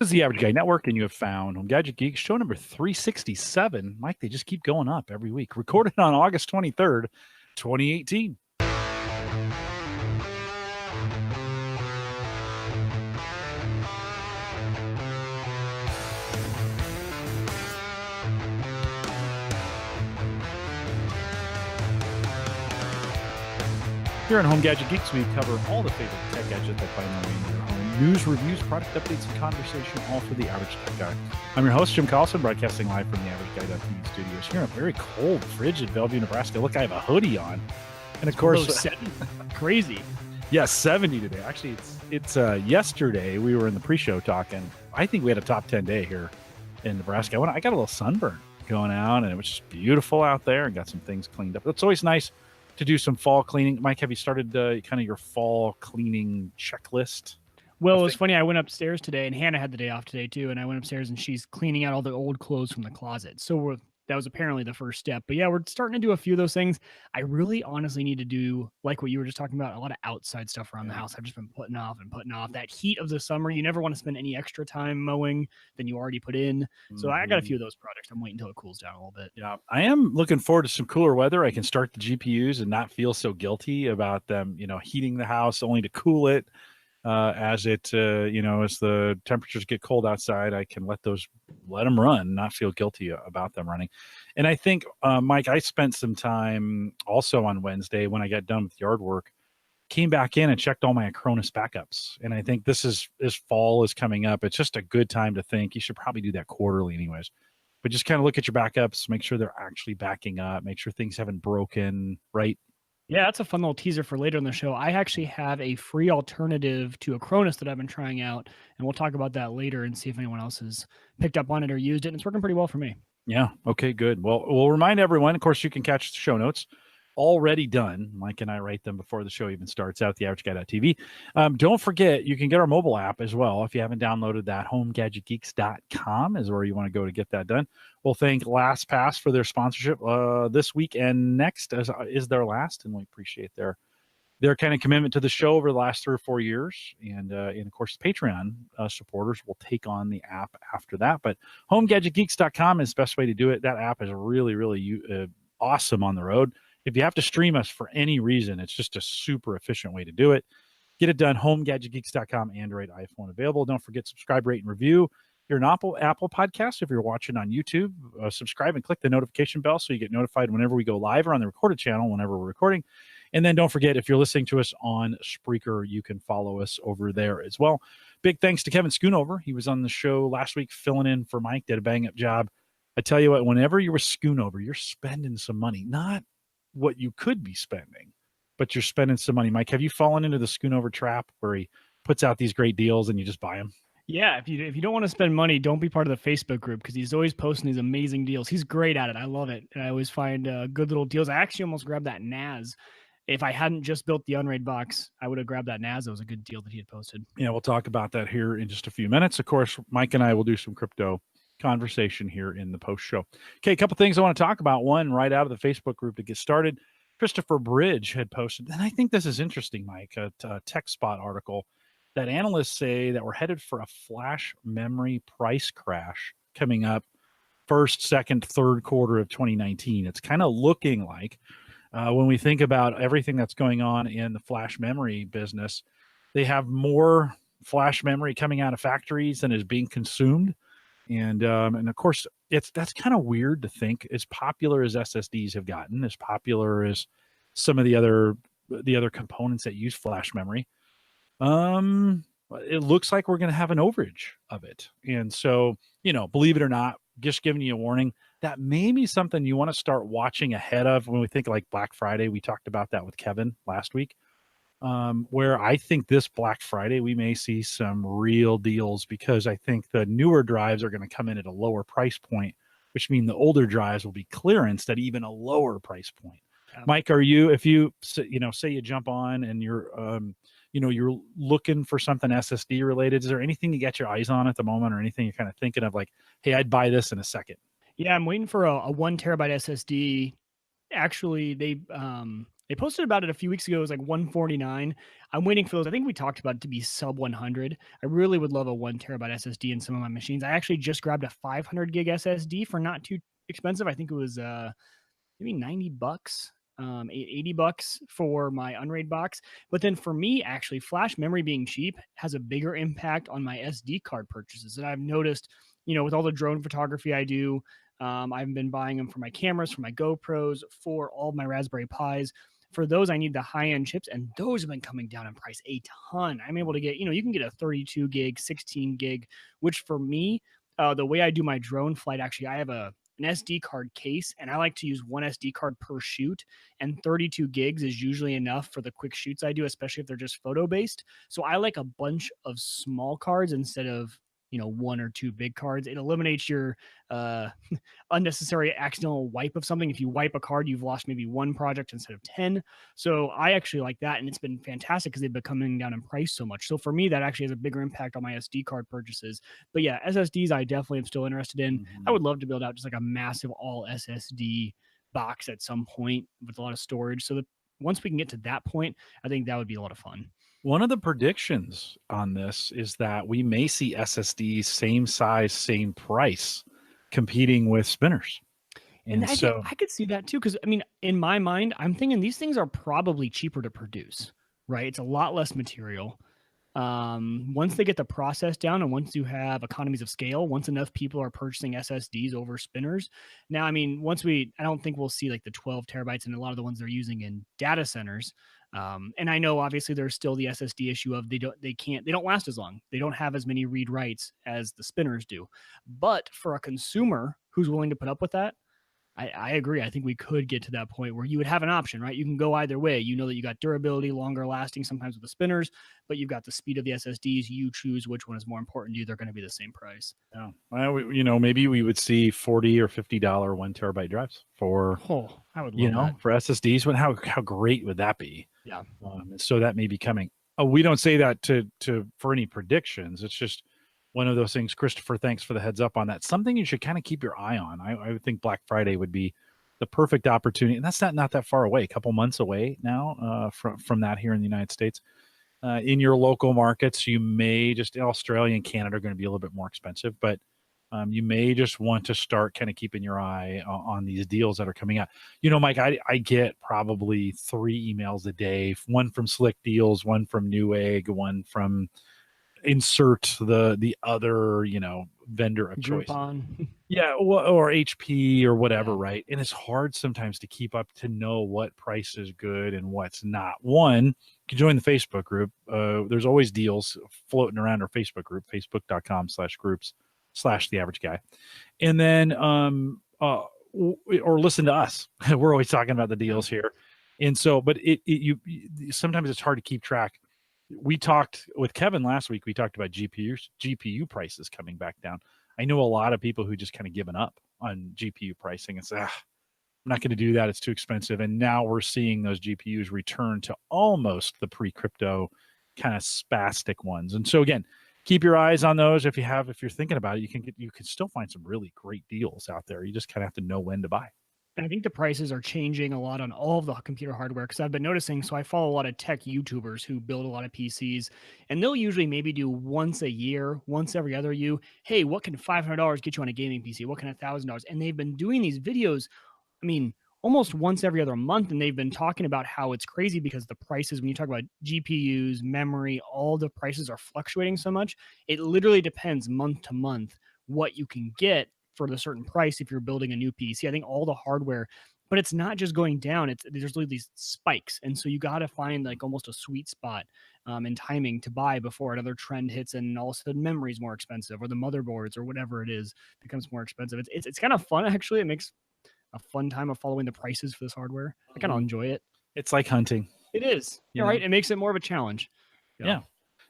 This is the Average Guy Network, and you have found Home Gadget Geeks, show number 367. Mike, they just keep going up every week. Recorded on August 23rd, 2018. Here on Home Gadget Geeks, we cover all the favorite tech gadgets that find their way into your home. News, reviews, product updates, and conversation, all for the average tech guy. I'm your host, Jim Collison, broadcasting live from the Average Guy.tv studios here in a very cold, frigid Bellevue, Nebraska. Look, I have a hoodie on. And of course, crazy. Yeah, 70 today. Actually, it's yesterday we were in the pre-show talking. I think we had a top 10 day here in Nebraska. I got a little sunburn going out, and it was just beautiful out there, and got some things cleaned up. It's always nice to do some fall cleaning. Mike, have you started kind of your fall cleaning checklist? Well, it was funny. I went upstairs today, and Hannah had the day off today too. And I went upstairs, and she's cleaning out all the old clothes from the closet. So that was apparently the first step. But yeah, we're starting to do a few of those things. I really honestly need to do, like what you were just talking about, a lot of outside stuff around the house. I've just been putting off. That heat of the summer, you never want to spend any extra time mowing than you already put in. So I got a few of those projects. I'm waiting until it cools down a little bit. Yeah, I am looking forward to some cooler weather. I can start the GPUs and not feel so guilty about them, heating the house only to cool it. As the temperatures get cold outside, I can let them run, not feel guilty about them running. And I think, Mike, I spent some time also on Wednesday when I got done with yard work, came back in and checked all my Acronis backups. And I think as fall is coming up, it's just a good time to think you should probably do that quarterly anyways. But just kind of look at your backups, make sure they're actually backing up, make sure things haven't broken, right? Yeah, that's a fun little teaser for later in the show. I actually have a free alternative to Acronis that I've been trying out, and we'll talk about that later and see if anyone else has picked up on it or used it. And it's working pretty well for me. Yeah. Okay, good. Well, we'll remind everyone, of course, you can catch the show notes already done. Mike and I write them before the show even starts out, theaverageguy.tv. Don't forget, you can get our mobile app as well. If you haven't downloaded that, homegadgetgeeks.com is where you want to go to get that done. We'll thank LastPass for their sponsorship this week and next is their last, and we appreciate their kind of commitment to the show over the last 3 or 4 years. And of course, Patreon supporters will take on the app after that. But homegadgetgeeks.com is the best way to do it. That app is really, really awesome on the road. If you have to stream us for any reason, it's just a super efficient way to do it. Get it done. HomeGadgetGeeks.com, Android, iPhone available. Don't forget, subscribe, rate, and review. If you're an Apple podcast, if you're watching on YouTube, subscribe and click the notification bell so you get notified whenever we go live or on the recorded channel whenever we're recording. And then don't forget, if you're listening to us on Spreaker, you can follow us over there as well. Big thanks to Kevin Schoonover. He was on the show last week filling in for Mike, did a bang-up job. I tell you what, whenever you're with Schoonover, you're spending some money. Not what you could be spending, but you're spending some money. Mike, have you fallen into the Schoonover trap where he puts out these great deals and you just buy them? Yeah, if you don't want to spend money, don't be part of the Facebook group because he's always posting these amazing deals. He's great at it. I love it. And I always find good little deals. I actually almost grabbed that NAS. If I hadn't just built the UNRAID box, I would have grabbed that NAS. It was a good deal that he had posted. Yeah, we'll talk about that here in just a few minutes. Of course, Mike and I will do some crypto conversation here in the post show. Okay, a couple things I want to talk about. One, right out of the Facebook group to get started, Christopher Bridge had posted, and I think this is interesting, Mike, a TechSpot article that analysts say that we're headed for a flash memory price crash coming up first, second, third quarter of 2019. It's kind of looking like when we think about everything that's going on in the flash memory business, they have more flash memory coming out of factories than is being consumed. And of course, that's kind of weird to think. As popular as SSDs have gotten, as popular as some of the other components that use flash memory, it looks like we're going to have an overage of it. And so, believe it or not, just giving you a warning, that may be something you want to start watching ahead of when we think like Black Friday. We talked about that with Kevin last week. Where I think this Black Friday, we may see some real deals because I think the newer drives are going to come in at a lower price point, which means the older drives will be clearanced at even a lower price point. Mike, if you say you jump on and you're looking for something SSD related, is there anything you got your eyes on at the moment or anything you're kind of thinking of like, hey, I'd buy this in a second? Yeah, I'm waiting for a 1 terabyte SSD. Actually, They posted about it a few weeks ago. It was like 149. I'm waiting for those. I think we talked about it to be sub 100. I really would love a 1 terabyte SSD in some of my machines. I actually just grabbed a 500 gig SSD for not too expensive. I think it was maybe $90, 80 bucks for my Unraid box. But then for me, actually, flash memory being cheap has a bigger impact on my SD card purchases. And I've noticed, with all the drone photography I do, I've been buying them for my cameras, for my GoPros, for all my Raspberry Pis. For those, I need the high-end chips, and those have been coming down in price a ton. I'm able to get, you can get a 32 gig, 16 gig, which for me, the way I do my drone flight, actually, I have an SD card case, and I like to use one SD card per shoot, and 32 gigs is usually enough for the quick shoots I do, especially if they're just photo-based. So I like a bunch of small cards instead of, one or two big cards. It eliminates your unnecessary accidental wipe of something. If you wipe a card, you've lost maybe one project instead of 10. So I actually like that. And it's been fantastic because they've been coming down in price so much. So for me, that actually has a bigger impact on my SD card purchases. But yeah, SSDs, I definitely am still interested in. I would love to build out just like a massive all SSD box at some point with a lot of storage. So that once we can get to that point, I think that would be a lot of fun. One of the predictions on this is that we may see SSDs same size, same price competing with spinners. And I could see that too. Cause I mean, in my mind, I'm thinking these things are probably cheaper to produce, right? It's a lot less material. Once they get the process down and once you have economies of scale, once enough people are purchasing SSDs over spinners. Now, I mean, I don't think we'll see like the 12 terabytes and a lot of the ones they're using in data centers. And I know obviously there's still the SSD issue of they don't last as long. They don't have as many read writes as the spinners do. But for a consumer who's willing to put up with that, I agree. I think we could get to that point where you would have an option, right? You can go either way. You know that you got durability, longer lasting, sometimes with the spinners, but you've got the speed of the SSDs. You choose which one is more important to you. They're going to be the same price. Yeah. Well, maybe we would see $40 or $50 1 terabyte drives for, I would love that. for SSDs. But how great would that be? Yeah. So that may be coming. We don't say that for any predictions. It's just one of those things. Christopher, thanks for the heads up on that. Something you should kind of keep your eye on. I would think Black Friday would be the perfect opportunity, and that's not that far away. A couple months away now from that here in the United States. In your local markets, you may just Australia and Canada are going to be a little bit more expensive, but you may just want to start kind of keeping your eye on these deals that are coming out. Mike, I get probably 3 emails a day, one from Slick Deals, one from Newegg, one from insert the other vendor of choice. Yeah, or HP or whatever, right? And it's hard sometimes to keep up to know what price is good and what's not. One, you can join the Facebook group. There's always deals floating around our Facebook group, facebook.com/groups/the average guy. And then or listen to us. We're always talking about the deals here. And so, but you sometimes it's hard to keep track. We talked with Kevin last week. We talked about GPU prices coming back down. I know a lot of people who just kind of given up on GPU pricing and say, I'm not going to do that. It's too expensive. And now we're seeing those GPUs return to almost the pre-crypto kind of spastic ones. And so again, keep your eyes on those. If you're thinking about it, you can still find some really great deals out there. You just kind of have to know when to buy. And I think the prices are changing a lot on all of the computer hardware because I've been noticing. So I follow a lot of tech YouTubers who build a lot of PCs, and they'll usually maybe do once a year, once every other year. Hey, what can $500 get you on a gaming PC? What can $1,000? And they've been doing these videos, I mean, almost once every other month. And they've been talking about how it's crazy because the prices, when you talk about GPUs, memory, all the prices are fluctuating so much. It literally depends month to month what you can get for the certain price if you're building a new PC. I think all the hardware, but it's not just going down. There's really these spikes. And so you got to find like almost a sweet spot and timing to buy before another trend hits and all of a sudden memory is more expensive or the motherboards or whatever it is becomes more expensive. It's kind of fun, actually. It makes a fun time of following the prices for this hardware. I kind of enjoy it. It's like hunting. It is. You're right. It makes it more of a challenge. Yeah.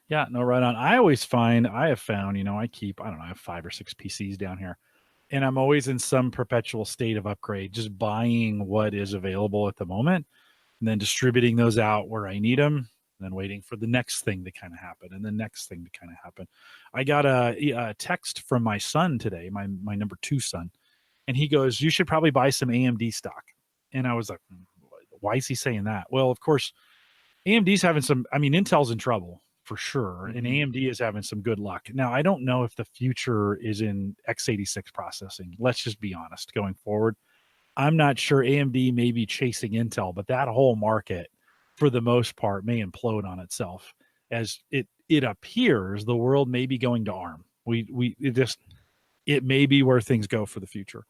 Yeah. No, right on. I have found, I have 5 or 6 PCs down here. And I'm always in some perpetual state of upgrade, just buying what is available at the moment and then distributing those out where I need them, and then waiting for the next thing to kind of happen and the next thing to kind of happen. I got a text from my son today, my number 2 son, and he goes, "You should probably buy some AMD stock." And I was like, why is he saying that? Well, of course, AMD's having some, I mean, Intel's in trouble for sure, and AMD is having some good luck. Now, I don't know if the future is in x86 processing. Let's just be honest going forward. I'm not sure. AMD may be chasing Intel, but that whole market, for the most part, may implode on itself as it appears the world may be going to ARM. It may be where things go for the future.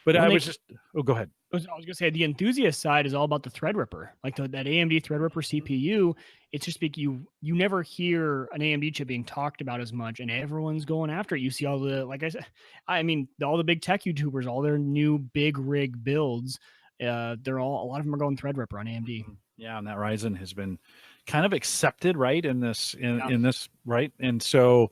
But go ahead. I was going to say the enthusiast side is all about the Threadripper, like that AMD Threadripper CPU. It's just like you never hear an AMD chip being talked about as much, and everyone's going after it. You see all the, like I said, I mean, all the big tech YouTubers, all their new big rig builds, a lot of them are going Threadripper on AMD. Yeah, and that Ryzen has been kind of accepted, right? In this, right? And so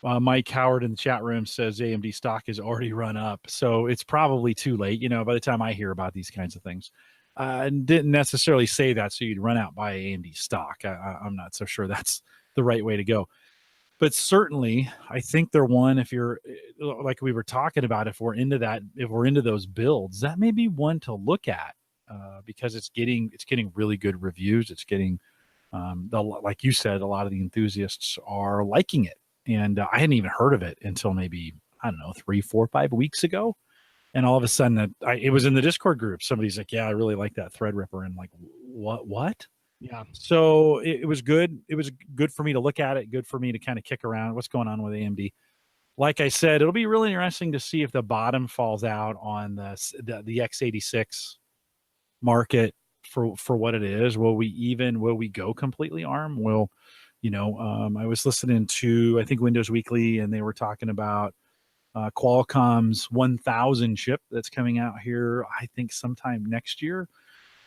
Mike Howard in the chat room says AMD stock is already run up. So it's probably too late, by the time I hear about these kinds of things. And didn't necessarily say that so you'd run out by AMD stock. I'm not so sure that's the right way to go. But certainly, I think they're one, if you're, like we were talking about, if we're into those builds, that may be one to look at because it's getting really good reviews. It's getting, like you said, a lot of the enthusiasts are liking it. And I hadn't even heard of it until maybe, I don't know, 3, 4, 5 weeks ago. And all of a sudden it was in the Discord group. Somebody's like, yeah, I really like that Threadripper. And like, what? Yeah. So it was good. It was good for me to look at it. Good for me to kind of kick around what's going on with AMD. Like I said, it'll be really interesting to see if the bottom falls out on the x86 market for what it is. Will we go completely ARM? I was listening to, I think, Windows Weekly, and they were talking about Qualcomm's 1000 chip that's coming out here, I think, sometime next year,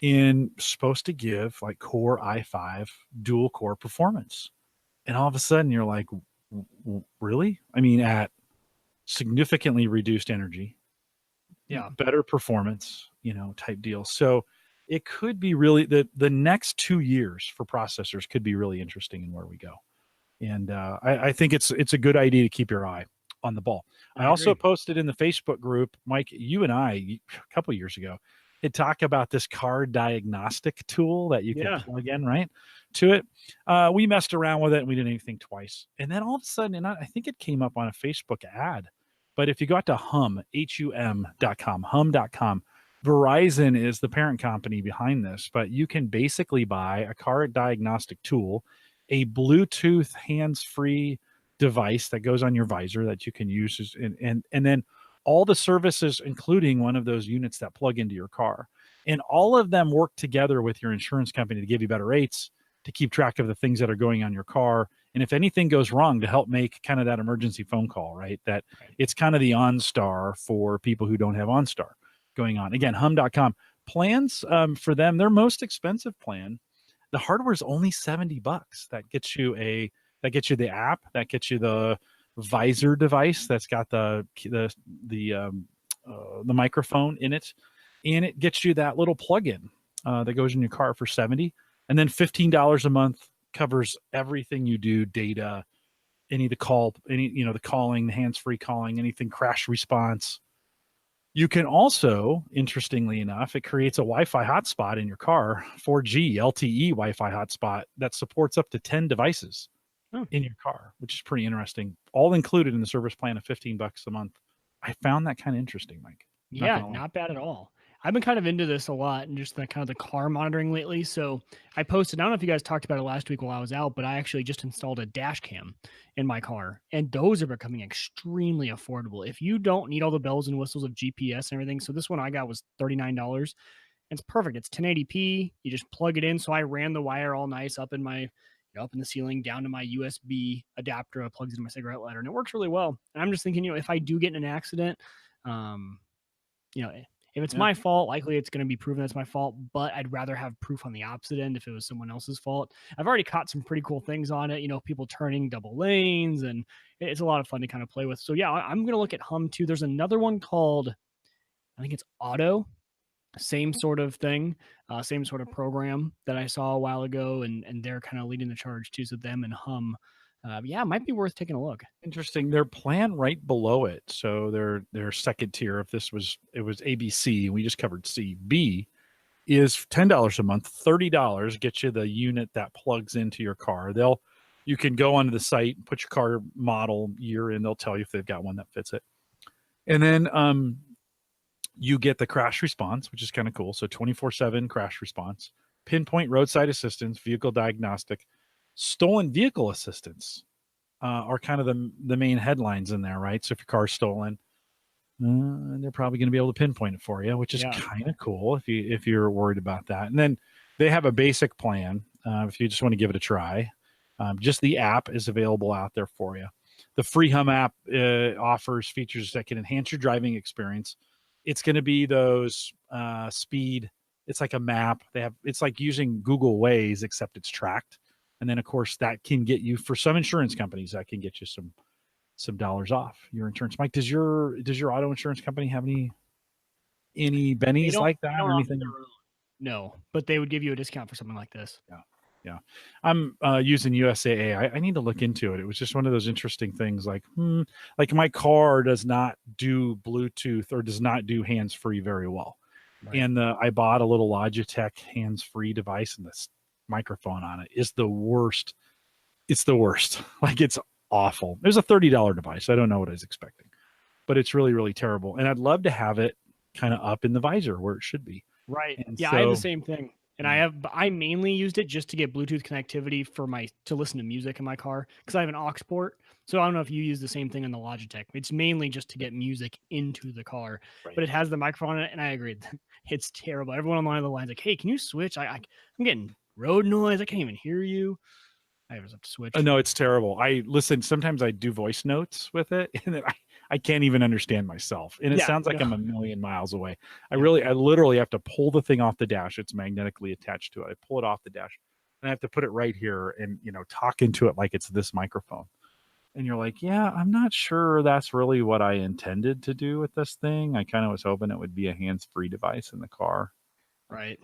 and supposed to give like Core i5 dual core performance. And all of a sudden, you're like, really? I mean, at significantly reduced energy, better performance, type deal. So it could be really the next 2 years for processors could be really interesting in where we go. And I think it's a good idea to keep your eye on the ball. I also posted in the Facebook group, Mike, you and I, a couple of years ago, had talked about this car diagnostic tool that you can plug in, right, to it. We messed around with it and we didn't anything twice. And then all of a sudden, and I think it came up on a Facebook ad, but if you got to hum.com, Verizon is the parent company behind this, but you can basically buy a car diagnostic tool, a Bluetooth hands-free device that goes on your visor that you can use, and then all the services, including one of those units that plug into your car. And all of them work together with your insurance company to give you better rates, to keep track of the things that are going on your car. And if anything goes wrong, to help make kind of that emergency phone call, right? That it's kind of the OnStar for people who don't have OnStar going on. Again, hum.com. Plans for them, their most expensive plan, the hardware is only $70. That gets you the app, that gets you the visor device that's got the microphone in it, and it gets you that little plug-in that goes in your car for $70, and then $15 a month covers everything you do, data, the calling, the hands-free calling, anything, crash response. You can also, interestingly enough, it creates a Wi-Fi hotspot in your car, 4G LTE Wi-Fi hotspot that supports up to 10 devices in your car, which is pretty interesting. All included in the service plan of $15 a month. I found that kind of interesting, Mike. Not bad at all. I've been kind of into this a lot and just the kind of the car monitoring lately. So I posted, I don't know if you guys talked about it last week while I was out, but I actually just installed a dash cam in my car, and those are becoming extremely affordable. If you don't need all the bells and whistles of GPS and everything. So this one I got was $39. It's perfect. It's 1080p. You just plug it in. So I ran the wire all nice up in my, up in the ceiling down to my USB adapter. It plugs into my cigarette lighter, and it works really well. And I'm just thinking, if I do get in an accident, if it's my fault, likely it's going to be proven it's my fault, but I'd rather have proof on the opposite end if it was someone else's fault. I've already caught some pretty cool things on it, people turning double lanes, and it's a lot of fun to kind of play with. So yeah, I'm going to look at Hum too. There's another one called, I think it's Auto. Same sort of thing, same sort of program that I saw a while ago, and they're kind of leading the charge too. So them and Hum, it might be worth taking a look. Interesting. Their plan right below it. So their second tier, it was ABC, we just covered C. B is $10 a month. $30 gets you the unit that plugs into your car. You can go onto the site, put your car model year in. They'll tell you if they've got one that fits it. And then you get the crash response, which is kind of cool. So 24/7 crash response, pinpoint roadside assistance, vehicle diagnostic, stolen vehicle assistance are kind of the main headlines in there, right? So if your car's stolen, they're probably going to be able to pinpoint it for you, which is kind of cool if you're worried about that. And then they have a basic plan if you just want to give it a try. Just the app is available out there for you. The free Hum app offers features that can enhance your driving experience. It's going to be those speed. It's like a map. It's like using Google Waze, except it's tracked. And then, of course, that can get you, for some insurance companies, that can get you some dollars off your insurance. Mike, does your auto insurance company have any bennies like that or anything? No, but they would give you a discount for something like this. Yeah. I'm using USAA. I need to look into it. It was just one of those interesting things like my car does not do Bluetooth or does not do hands-free very well. Right. And I bought a little Logitech hands-free device, and this microphone on it is the worst. It's the worst. Like, it's awful. It was a $30 device. I don't know what I was expecting, but it's really, really terrible. And I'd love to have it kind of up in the visor where it should be. Right. And I have the same thing. And I mainly used it just to get Bluetooth connectivity to listen to music in my car, because I have an aux port. So I don't know if you use the same thing on the Logitech. It's mainly just to get music into the car, but it has the microphone in it. And I agree. It's terrible. Everyone on one of the lines like, hey, can you switch? I'm getting road noise. I can't even hear you. I just have to switch. No, it's terrible. Sometimes I do voice notes with it, and I can't even understand myself. And it sounds like I'm a million miles away. I literally have to pull the thing off the dash. It's magnetically attached to it. I pull it off the dash, and I have to put it right here and, talk into it like it's this microphone. And you're like, yeah, I'm not sure that's really what I intended to do with this thing. I kind of was hoping it would be a hands-free device in the car. Right.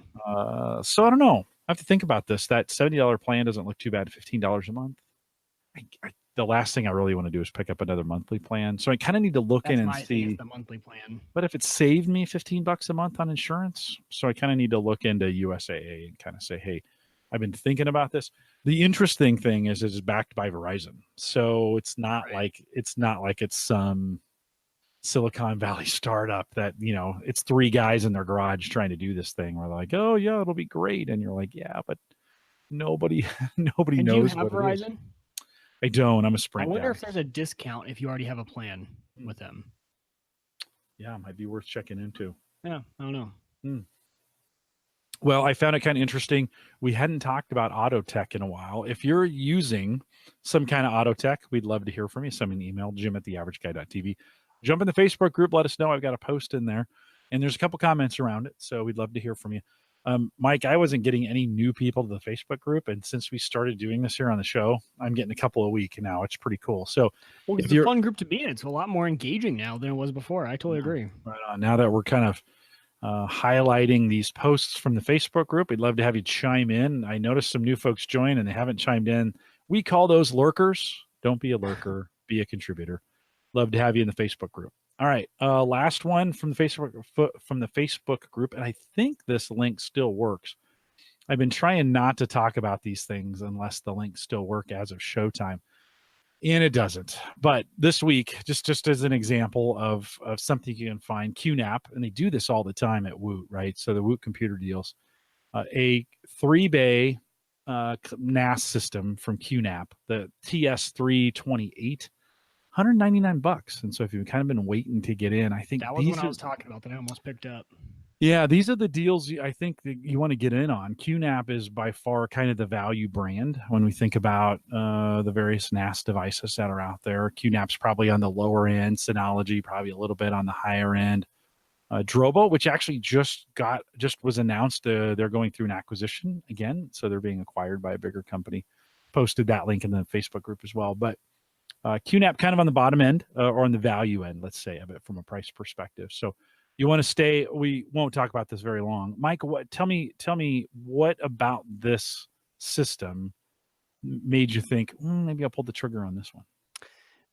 So I don't know. I have to think about this. That $70 plan doesn't look too bad. $15 a month. The last thing I really want to do is pick up another monthly plan. So I kind of need to look in and see the monthly plan. But if it saved me $15 a month on insurance, so I kind of need to look into USAA and kind of say, hey, I've been thinking about this. The interesting thing is it's backed by Verizon, so it's not like it's some Silicon Valley startup that, it's three guys in their garage trying to do this thing where they're like, oh yeah, it'll be great. And you're like, yeah, but nobody knows do you have what Verizon? It is. I don't. I'm a Sprint. I wonder guy. if there's a discount if you already have a plan with them. Yeah, it might be worth checking into. Yeah, I don't know. Well, I found it kind of interesting. We hadn't talked about auto tech in a while. If you're using some kind of auto tech, we'd love to hear from you. Send me an email, jim@theaverageguy.tv. Jump in the Facebook group. Let us know. I've got a post in there, and there's a couple comments around it, so we'd love to hear from you. Mike, I wasn't getting any new people to the Facebook group, and since we started doing this here on the show, I'm getting a couple a week now. It's pretty cool. So it's a fun group to be in. It's a lot more engaging now than it was before. I totally agree. Right on. Now that we're kind of highlighting these posts from the Facebook group, we'd love to have you chime in. I noticed some new folks join, and they haven't chimed in. We call those lurkers. Don't be a lurker. Be a contributor. Love to have you in the Facebook group. All right, last one from the Facebook group, and I think this link still works. I've been trying not to talk about these things unless the links still work as of showtime, and it doesn't. But this week, just as an example of something you can find, QNAP, and they do this all the time at Woot, right? So the Woot computer deals a 3-bay NAS system from QNAP, the TS328. $199. And so if you've kind of been waiting to get in, I think that was what I was talking about that I almost picked up. Yeah, these are the deals I think that you want to get in on. QNAP is by far kind of the value brand when we think about the various NAS devices that are out there. QNAP's probably on the lower end, Synology probably a little bit on the higher end. Drobo, which actually just was announced, they're going through an acquisition again, so they're being acquired by a bigger company. Posted that link in the Facebook group as well, but QNAP kind of on the bottom end or on the value end, let's say, of it from a price perspective. So you want to stay. We won't talk about this very long. Mike, tell me what about this system made you think maybe I'll pull the trigger on this one?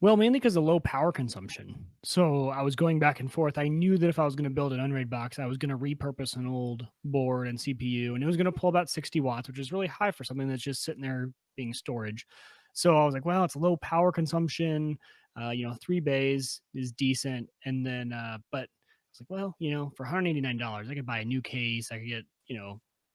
Well, mainly because of low power consumption. So I was going back and forth. I knew that if I was going to build an Unraid box, I was going to repurpose an old board and CPU, and it was going to pull about 60 watts, which is really high for something that's just sitting there being storage. So I was like, well, it's low power consumption. 3 bays is decent. And then, but I was like, well, for $189, I could buy a new case. I could get,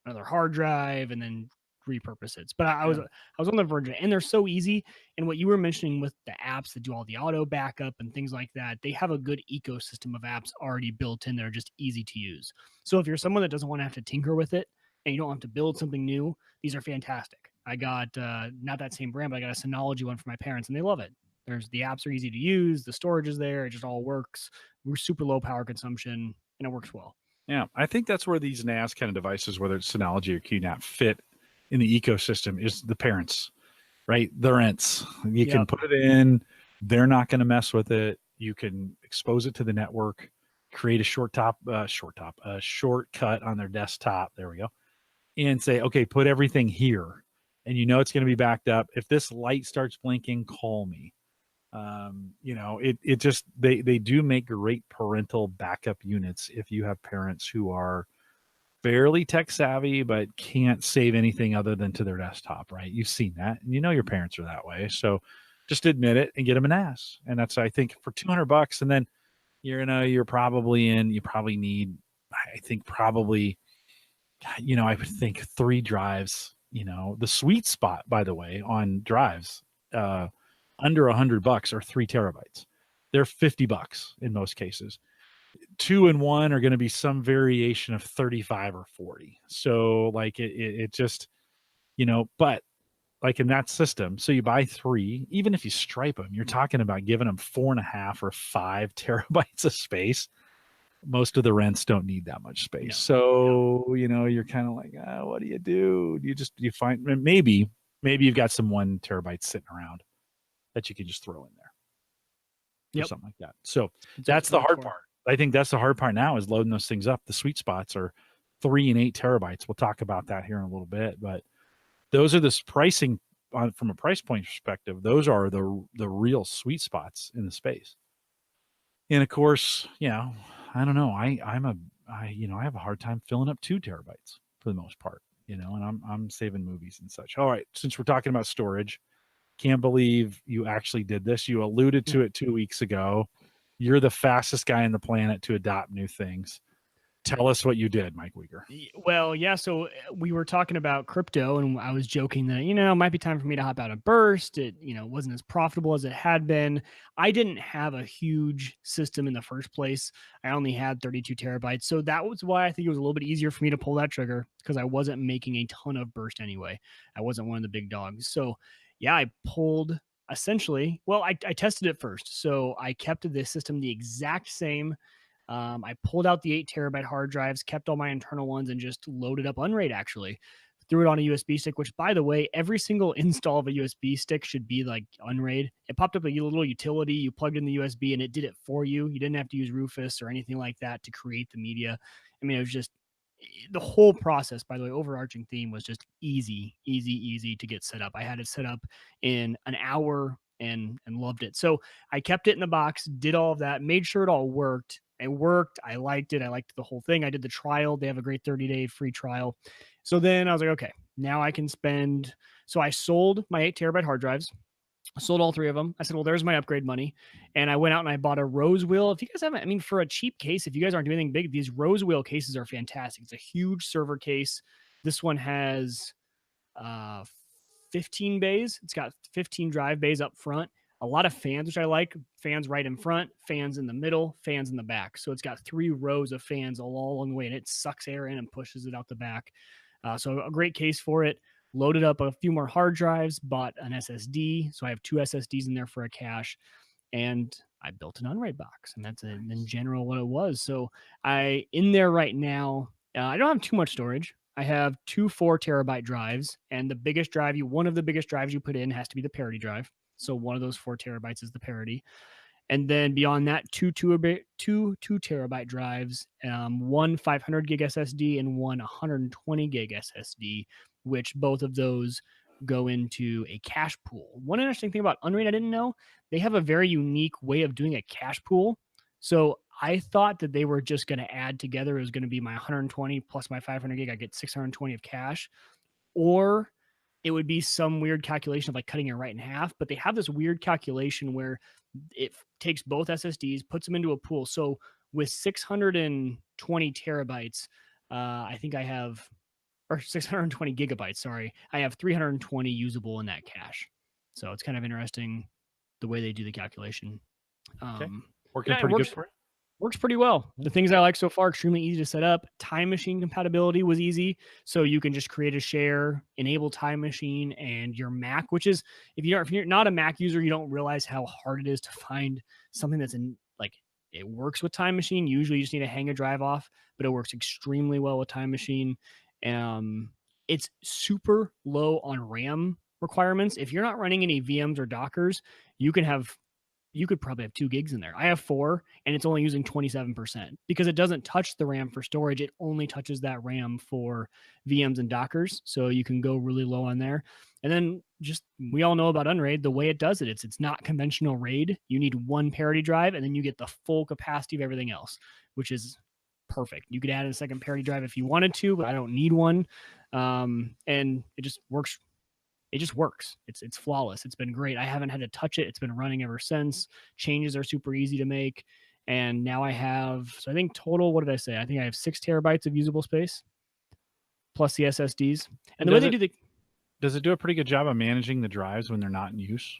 another hard drive and then repurpose it. But I Yeah. was on the verge of it, and they're so easy. And what you were mentioning with the apps that do all the auto backup and things like that, they have a good ecosystem of apps already built in that are just easy to use. So if you're someone that doesn't want to have to tinker with it and you don't have to build something new, these are fantastic. I got not that same brand, but I got a Synology one for my parents, and they love it. The apps are easy to use, the storage is there, it just all works. We're super low power consumption, and it works well. Yeah, I think that's where these NAS kind of devices, whether it's Synology or QNAP, fit in the ecosystem is the parents, right? The rents. You can put it in. They're not going to mess with it. You can expose it to the network, create a shortcut on their desktop. There we go. And say, okay, put everything here. And it's going to be backed up. If this light starts blinking, call me. It just they do make great parental backup units if you have parents who are fairly tech savvy but can't save anything other than to their desktop, right? You've seen that, and your parents are that way. So just admit it and get them an NAS. And that's, I think, for $200, and then you probably need, I think, probably, I would think 3 drives. The sweet spot, by the way, on drives, under $100 or 3 terabytes. They're $50 in most cases. 2 and 1 are going to be some variation of 35 or 40. So like it just, but like in that system, so you buy 3, even if you stripe them, you're talking about giving them 4.5 or 5 terabytes of space. Most of the rents don't need that much space. No. So, you're kind of like, what do? You find maybe you've got some 1 terabyte sitting around that you can just throw in there or something like that. So that's the hard part. I think that's the hard part now is loading those things up. The sweet spots are 3 and 8 terabytes. We'll talk about that here in a little bit, but those are this pricing from a price point perspective. Those are the real sweet spots in the space. And of course, I don't know. I have a hard time filling up 2 terabytes for the most part, and I'm saving movies and such. All right. Since we're talking about storage, can't believe you actually did this. You alluded to it 2 weeks ago. You're the fastest guy on the planet to adopt new things. Tell us what you did, Mike Wieger. Well, yeah. So we were talking about crypto, and I was joking that, it might be time for me to hop out of Burst. It, wasn't as profitable as it had been. I didn't have a huge system in the first place. I only had 32 terabytes. So that was why I think it was a little bit easier for me to pull that trigger, because I wasn't making a ton of Burst anyway. I wasn't one of the big dogs. So yeah, I pulled essentially, well, I tested it first. So I kept the system the exact same. I pulled out the 8 terabyte hard drives, kept all my internal ones, and just loaded up UNRAID actually. Threw it on a USB stick, which, by the way, every single install of a USB stick should be like UNRAID. It popped up a little utility. You plugged in the USB and it did it for you. You didn't have to use Rufus or anything like that to create the media. I mean, it was just the whole process, by the way, overarching theme was just easy to get set up. I had it set up in an hour and loved it. So I kept it in the box, did all of that, made sure it all worked. It worked. I liked it. I liked the whole thing. I did the trial. They have a great 30-day free trial. So then I was like, okay, now I can spend. So I sold my 8 terabyte hard drives. I sold all 3 of them. I said, well, there's my upgrade money. And I went out and I bought a rose wheel. If you guys haven't, I mean, for a cheap case, if you guys aren't doing anything big, these rose wheel cases are fantastic. It's a huge server case. This one has 15 bays. It's got 15 drive bays up front. A lot of fans, which I like. Fans right in front, fans in the middle, fans in the back. So it's got 3 rows of fans all along the way, and it sucks air in and pushes it out the back. So a great case for it. Loaded up a few more hard drives, bought an SSD. So I have 2 SSDs in there for a cache, and I built an UNRAID box, and that's in general what it was. So in there right now, I don't have too much storage. I have 2 4 terabyte drives, and one of the biggest drives you put in has to be the parity drive. So one of those 4 terabytes is the parity. And then beyond that, two terabyte drives, one 500 gig SSD and one 120 gig SSD, which both of those go into a cache pool. One interesting thing about UNRAID I didn't know, they have a very unique way of doing a cache pool. So I thought that they were just going to add together. It was going to be my 120 plus my 500 gig. I get 620 of cache, or it would be some weird calculation of like cutting it right in half. But they have this weird calculation where it takes both SSDs, puts them into a pool. So with 620 terabytes, I think I have, or 620 gigabytes, sorry, I have 320 usable in that cache. So it's kind of interesting the way they do the calculation. Okay. Working pretty good for you? Works pretty well. The things I like so far, extremely easy to set up. Time machine compatibility was easy. So you can just create a share, enable time machine, and your Mac, which is, if you're not a Mac user, you don't realize how hard it is to find something that's in, like, it works with time machine. Usually you just need to hang a drive off, but it works extremely well with time machine. It's super low on RAM requirements. If you're not running any VMs or Dockers, you could probably have 2 gigs in there. I have 4, and it's only using 27% because it doesn't touch the RAM for storage. It only touches that RAM for VMs and Dockers. So you can go really low on there. And then just, we all know about UNRAID, the way it does it. It's not conventional RAID. You need 1 parity drive, and then you get the full capacity of everything else, which is perfect. You could add in a second parity drive if you wanted to, but I don't need one. And it just works. It just works. It's flawless. It's been great. I haven't had to touch it. It's been running ever since. Changes are super easy to make. And now I have, so I think total, what did I say? I think I have 6 terabytes of usable space plus the SSDs. And the way they do does it do a pretty good job of managing the drives when they're not in use?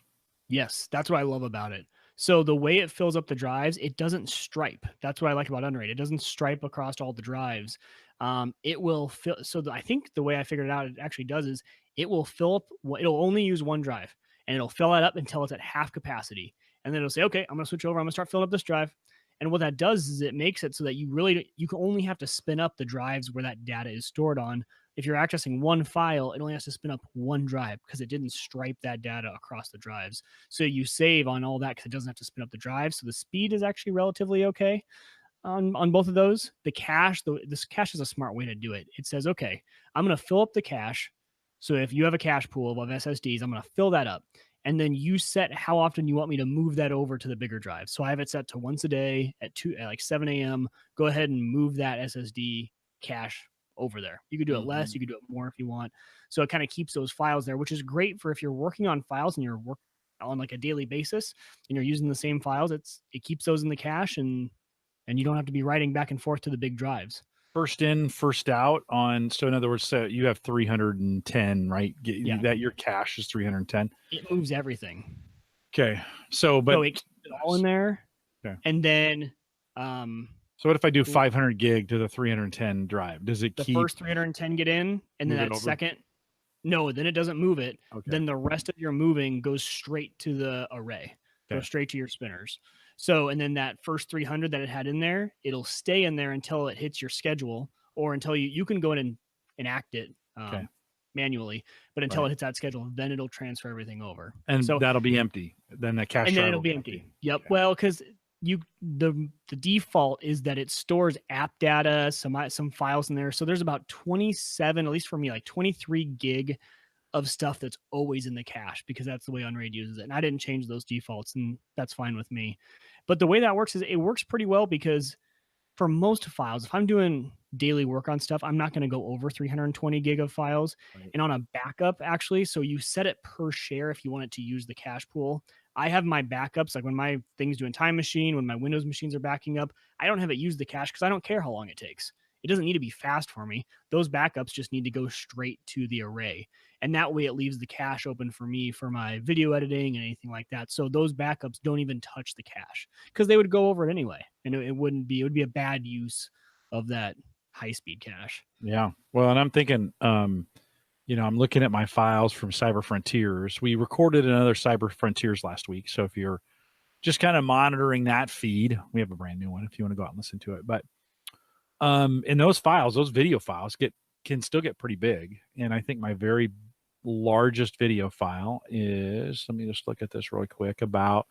Yes, that's what I love about it. So the way it fills up the drives, it doesn't stripe. That's what I like about UNRAID. It doesn't stripe across all the drives. It will fill. So I think the way I figured it out, it actually does is it will fill up. It'll only use 1 drive, and it'll fill that up until it's at half capacity, and then it'll say, "Okay, I'm going to switch over. I'm going to start filling up this drive." And what that does is it makes it so that you can only have to spin up the drives where that data is stored on. If you're accessing 1 file, it only has to spin up 1 drive because it didn't stripe that data across the drives. So you save on all that because it doesn't have to spin up the drives. So the speed is actually relatively okay on both of those. The cache, this cache is a smart way to do it. It says, okay, I'm going to fill up the cache. So if you have a cache pool of SSDs, I'm going to fill that up. And then you set how often you want me to move that over to the bigger drive. So I have it set to once a day at like 7 a.m. Go ahead and move that SSD cache over there. You could do it less, you could do it more if you want. So it kind of keeps those files there, which is great for if you're working on files and you're working on like a daily basis and you're using the same files. It keeps those in the cache, and you don't have to be writing back and forth to the big drives. First in, first out on. So in other words, so you have 310, right? Yeah. That your cache is 310. It moves everything. Okay. So it keeps it all in there. Okay. And then, so what if I do 500 gig to the 310 drive? Does it keep the first 310 get in, and then that second? No, then it doesn't move it. Okay. Then the rest of your moving goes straight to the array, goes straight to your spinners. So, and then that first 300 that it had in there, it'll stay in there until it hits your schedule, or until you can go in and enact it manually, but until it hits that schedule, then it'll transfer everything over. And so that'll be empty. Then the cache, and then it'll be empty. Yep. Okay. Well, because the default is that it stores app data, some files in there. So there's about 27, at least for me, like 23 gig of stuff that's always in the cache, because that's the way UNRAID uses it. And I didn't change those defaults, and that's fine with me. But the way that works is it works pretty well, because for most files, if I'm doing daily work on stuff, I'm not going to go over 320 gig of files. Right. And on a backup, actually, so you set it per share if you want it to use the cache pool. I have my backups, like when my thing's doing time machine, when my Windows machines are backing up, I don't have it use the cache because I don't care how long it takes. It doesn't need to be fast for me. Those backups just need to go straight to the array. And that way it leaves the cache open for me for my video editing and anything like that. So those backups don't even touch the cache because they would go over it anyway. And it would be a bad use of that high-speed cache. Yeah. Well, and I'm thinking, I'm looking at my files from Cyber Frontiers. We recorded another Cyber Frontiers last week. So if you're just kind of monitoring that feed, we have a brand new one if you want to go out and listen to it. But in those files, those video files can still get pretty big. And I think my very largest video file is, let me just look at this really quick, about,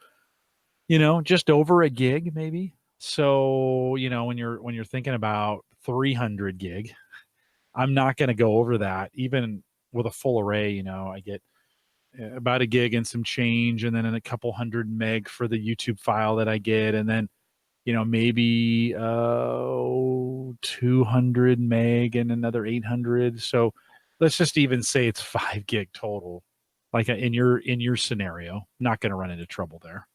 just over a gig maybe. So, when you're thinking about 300 gig, I'm not going to go over that even with a full array, you know, I get about a gig and some change, and then a couple hundred meg for the YouTube file that I get, and then, you know, maybe 200 meg and another 800. So let's just even say it's 5 gig total. Like in your scenario, not going to run into trouble there.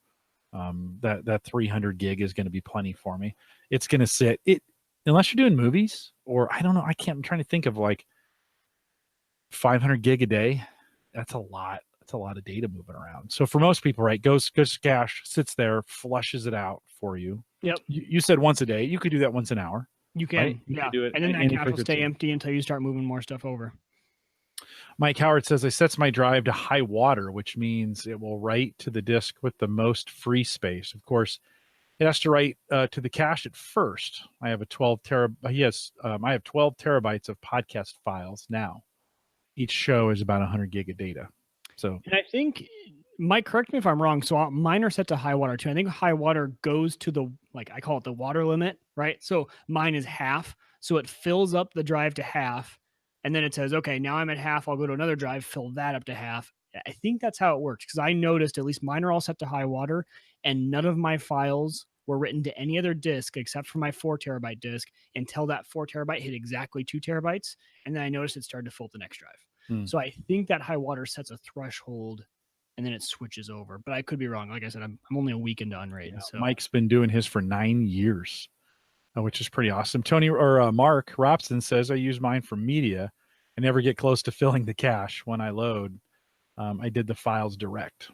That 300 gig is going to be plenty for me. It's going to sit it unless you're doing movies, or I don't know. I'm trying to think of like 500 gig a day. That's a lot. That's a lot of data moving around. So for most people, right, goes cache, sits there, flushes it out for you. Yep. You said once a day. You could do that once an hour. You can, right? You yeah. could do it, and then that cache will stay empty until you start moving more stuff over. Mike Howard says, I sets my drive to high water, which means it will write to the disk with the most free space. Of course, it has to write to the cache at first. I have I have 12 terabytes of podcast files now. Each show is about 100 gig of data. So, and I think, Mike, correct me if I'm wrong. So mine are set to high water too. I think high water goes to the, like I call it the water limit, right? So mine is half. So it fills up the drive to half. And then it says, okay, now I'm at half. I'll go to another drive, fill that up to half. I think that's how it works, because I noticed at least mine are all set to high water, and none of my files were written to any other disk except for my 4 terabyte disk until that 4 terabyte hit exactly 2 terabytes. And then I noticed it started to fill the next drive. So I think that high water sets a threshold and then it switches over. But I could be wrong. Like I said, I'm only a week into UNRAID. Yeah, so Mike's been doing his for 9 years, which is pretty awesome. Mark Robson says, I use mine for media. I never get close to filling the cache when I load. I did the files direct.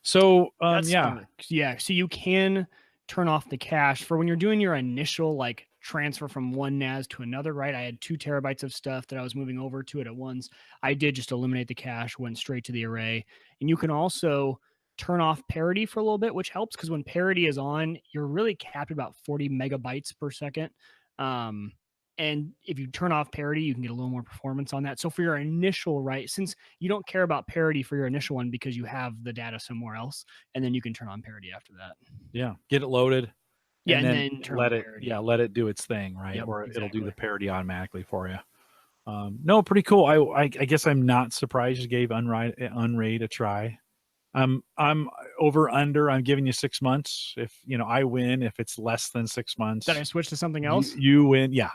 So, yeah. So you can turn off the cache for when you're doing your initial like transfer from one NAS to another, right? I had 2 terabytes of stuff that I was moving over to it at once. I did just eliminate the cache, went straight to the array. And you can also turn off parity for a little bit, which helps because when parity is on, you're really capped at about 40 megabytes per second. And if you turn off parity, you can get a little more performance on that. So for your initial, right, since you don't care about parity for your initial one because you have the data somewhere else, and then you can turn on parity after that. Yeah, get it loaded. Yeah, and then let it parity. let it do its thing, right? Yep, or exactly. It'll do the parity automatically for you. No, pretty cool. I guess I'm not surprised you gave UNRAID a try. I'm over under. I'm giving you 6 months. If I win, if it's less than 6 months, then I switch to something else. You win. Yeah.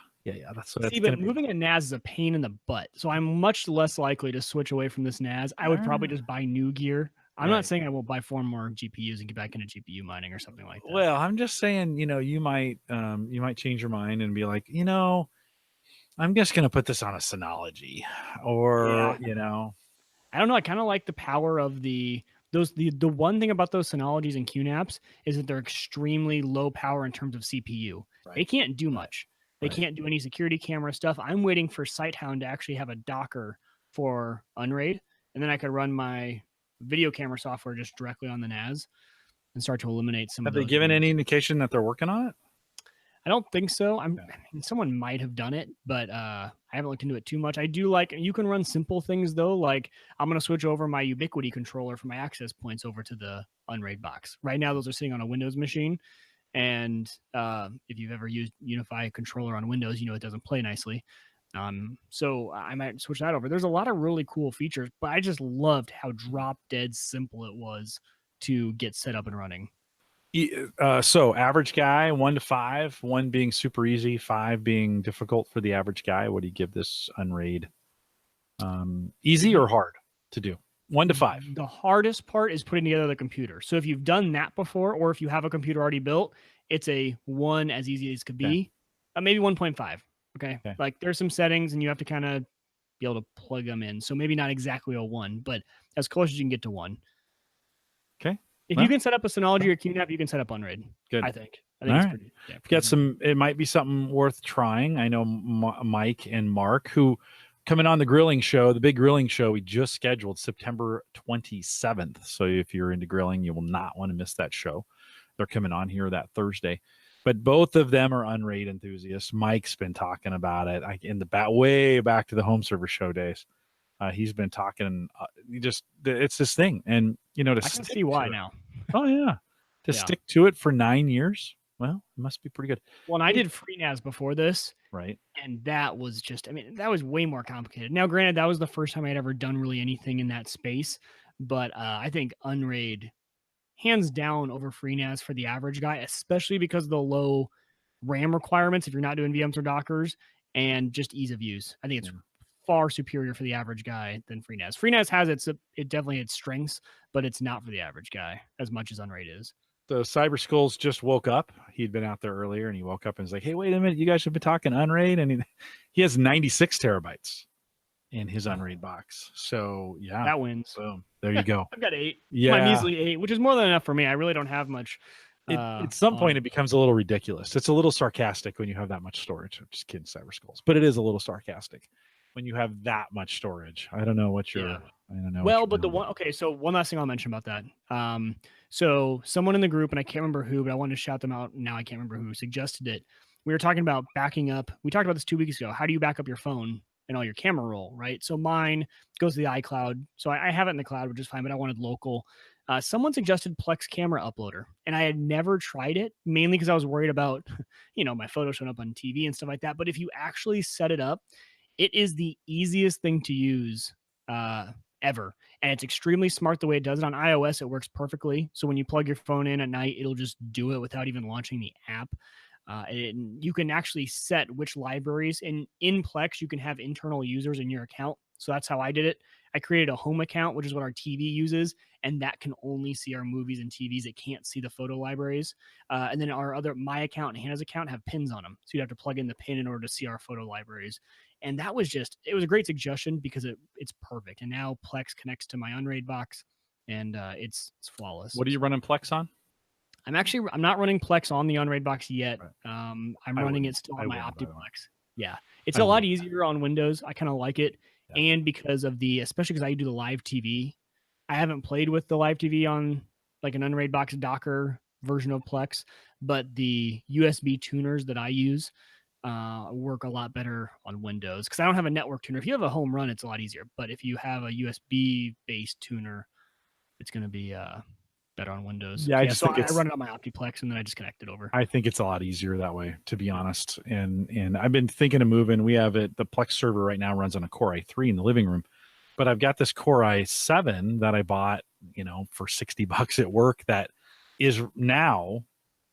That's See, but moving a NAS is a pain in the butt. So I'm much less likely to switch away from this NAS. I would probably just buy new gear. I'm not saying I will buy 4 more GPUs and get back into GPU mining or something like that. Well, I'm just saying, you might change your mind and be like, I'm just gonna put this on a Synology, or I don't know. I kind of like the power of the one thing about those Synologies and QNAPs is that they're extremely low power in terms of CPU. Right. They can't do much. They can't do any security camera stuff. I'm waiting for SiteHound to actually have a Docker for UNRAID, and then I could run my video camera software just directly on the NAS and start to eliminate some. Have they given any indication that they're working on it? I don't think so. I mean, someone might have done it, but I haven't looked into it too much. I do like, you can run simple things though. Like I'm going to switch over my Ubiquiti controller for my access points over to the UNRAID box. Right now, those are sitting on a Windows machine. And if you've ever used Unify controller on Windows, it doesn't play nicely. So I might switch that over. There's a lot of really cool features, but I just loved how drop dead simple it was to get set up and running. So average guy, 1 to 5, 1 being super easy, 5 being difficult for the average guy. What do you give this UNRAID? Easy or hard to do? 1 to 5. The hardest part is putting together the computer. So if you've done that before, or if you have a computer already built, it's a 1 as easy as could be. Maybe 1.5. Okay. Like there's some settings and you have to kind of be able to plug them in. So maybe not exactly a 1, but as close as you can get to 1. Okay. If you can set up a Synology or QNAP, you can set up UNRAID. Good. I think All it's right. pretty. Yeah, got some. It might be something worth trying. I know Mike and Mark, who coming on the grilling show, the big grilling show we just scheduled September 27th. So if you're into grilling, you will not want to miss that show. They're coming on here that Thursday. But both of them are UNRAID enthusiasts. Mike's been talking about it in the way back to the home server show days. He's been talking. It's this thing, and I can see why now. Oh yeah, stick to it for 9 years. Well, it must be pretty good. Well, and I did FreeNAS before this, Right. and that was just, I mean, that was way more complicated. Now, granted, that was the first time I'd ever done really anything in that space, but I think UNRAID, hands down over FreeNAS for the average guy, especially because of the low RAM requirements if you're not doing VMs or Dockers, and just ease of use. I think it's far superior for the average guy than FreeNAS. FreeNAS has it definitely its strengths, but it's not for the average guy as much as UNRAID is. So Cyber Skulls just woke up. He'd been out there earlier, and he woke up and was like, "Hey, wait a minute! You guys have been talking UNRAID," and he has 96 terabytes in his UNRAID box. So yeah, that wins. Boom. There you go. I've got 8. Yeah, my measly 8, which is more than enough for me. I really don't have much. At some point, it becomes a little ridiculous. It's a little sarcastic when you have that much storage. I'm just kidding, Cyber Skulls, but it is a little sarcastic when you have that much storage. I don't know what you're. Yeah. I don't know. Well, but so one last thing I'll mention about that. So someone in the group, and I can't remember who, but I wanted to shout them out. Now I can't remember who suggested it. We were talking about backing up. We talked about this 2 weeks ago. How do you back up your phone and all your camera roll, right? So mine goes to the iCloud. So I have it in the cloud, which is fine, but I wanted local. Someone suggested Plex Camera Uploader, and I had never tried it, mainly because I was worried about, my photo showing up on TV and stuff like that. But if you actually set it up, it is the easiest thing to use ever. And it's extremely smart the way it does it. On iOS, it works perfectly. So when you plug your phone in at night, it'll just do it without even launching the app. You can actually set which libraries, and in Plex, you can have internal users in your account. So that's how I did it. I created a home account, which is what our TV uses, and that can only see our movies and TVs. It can't see the photo libraries. And then my account and Hannah's account have pins on them. So you'd have to plug in the pin in order to see our photo libraries. And that was it was a great suggestion because it's perfect. And now Plex connects to my UNRAID box, and it's flawless. What are you running Plex on? I'm not running Plex on the UNRAID box yet. Right. I'm running it still on my OptiPlex. Yeah. It's a lot easier on Windows. I kind of like it. Yeah. And because of especially because I do the live TV, I haven't played with the live TV on like an UNRAID box Docker version of Plex, but the USB tuners that I use work a lot better on Windows because I don't have a network tuner. If you have a home run, it's a lot easier. But if you have a USB based tuner, it's going to be better on Windows. Yeah, I run it on my OptiPlex and then I just connect it over. I think it's a lot easier that way, to be honest. And I've been thinking of moving. We have the Plex server right now runs on a Core i3 in the living room, but I've got this Core i7 that I bought, for $60 at work. That is now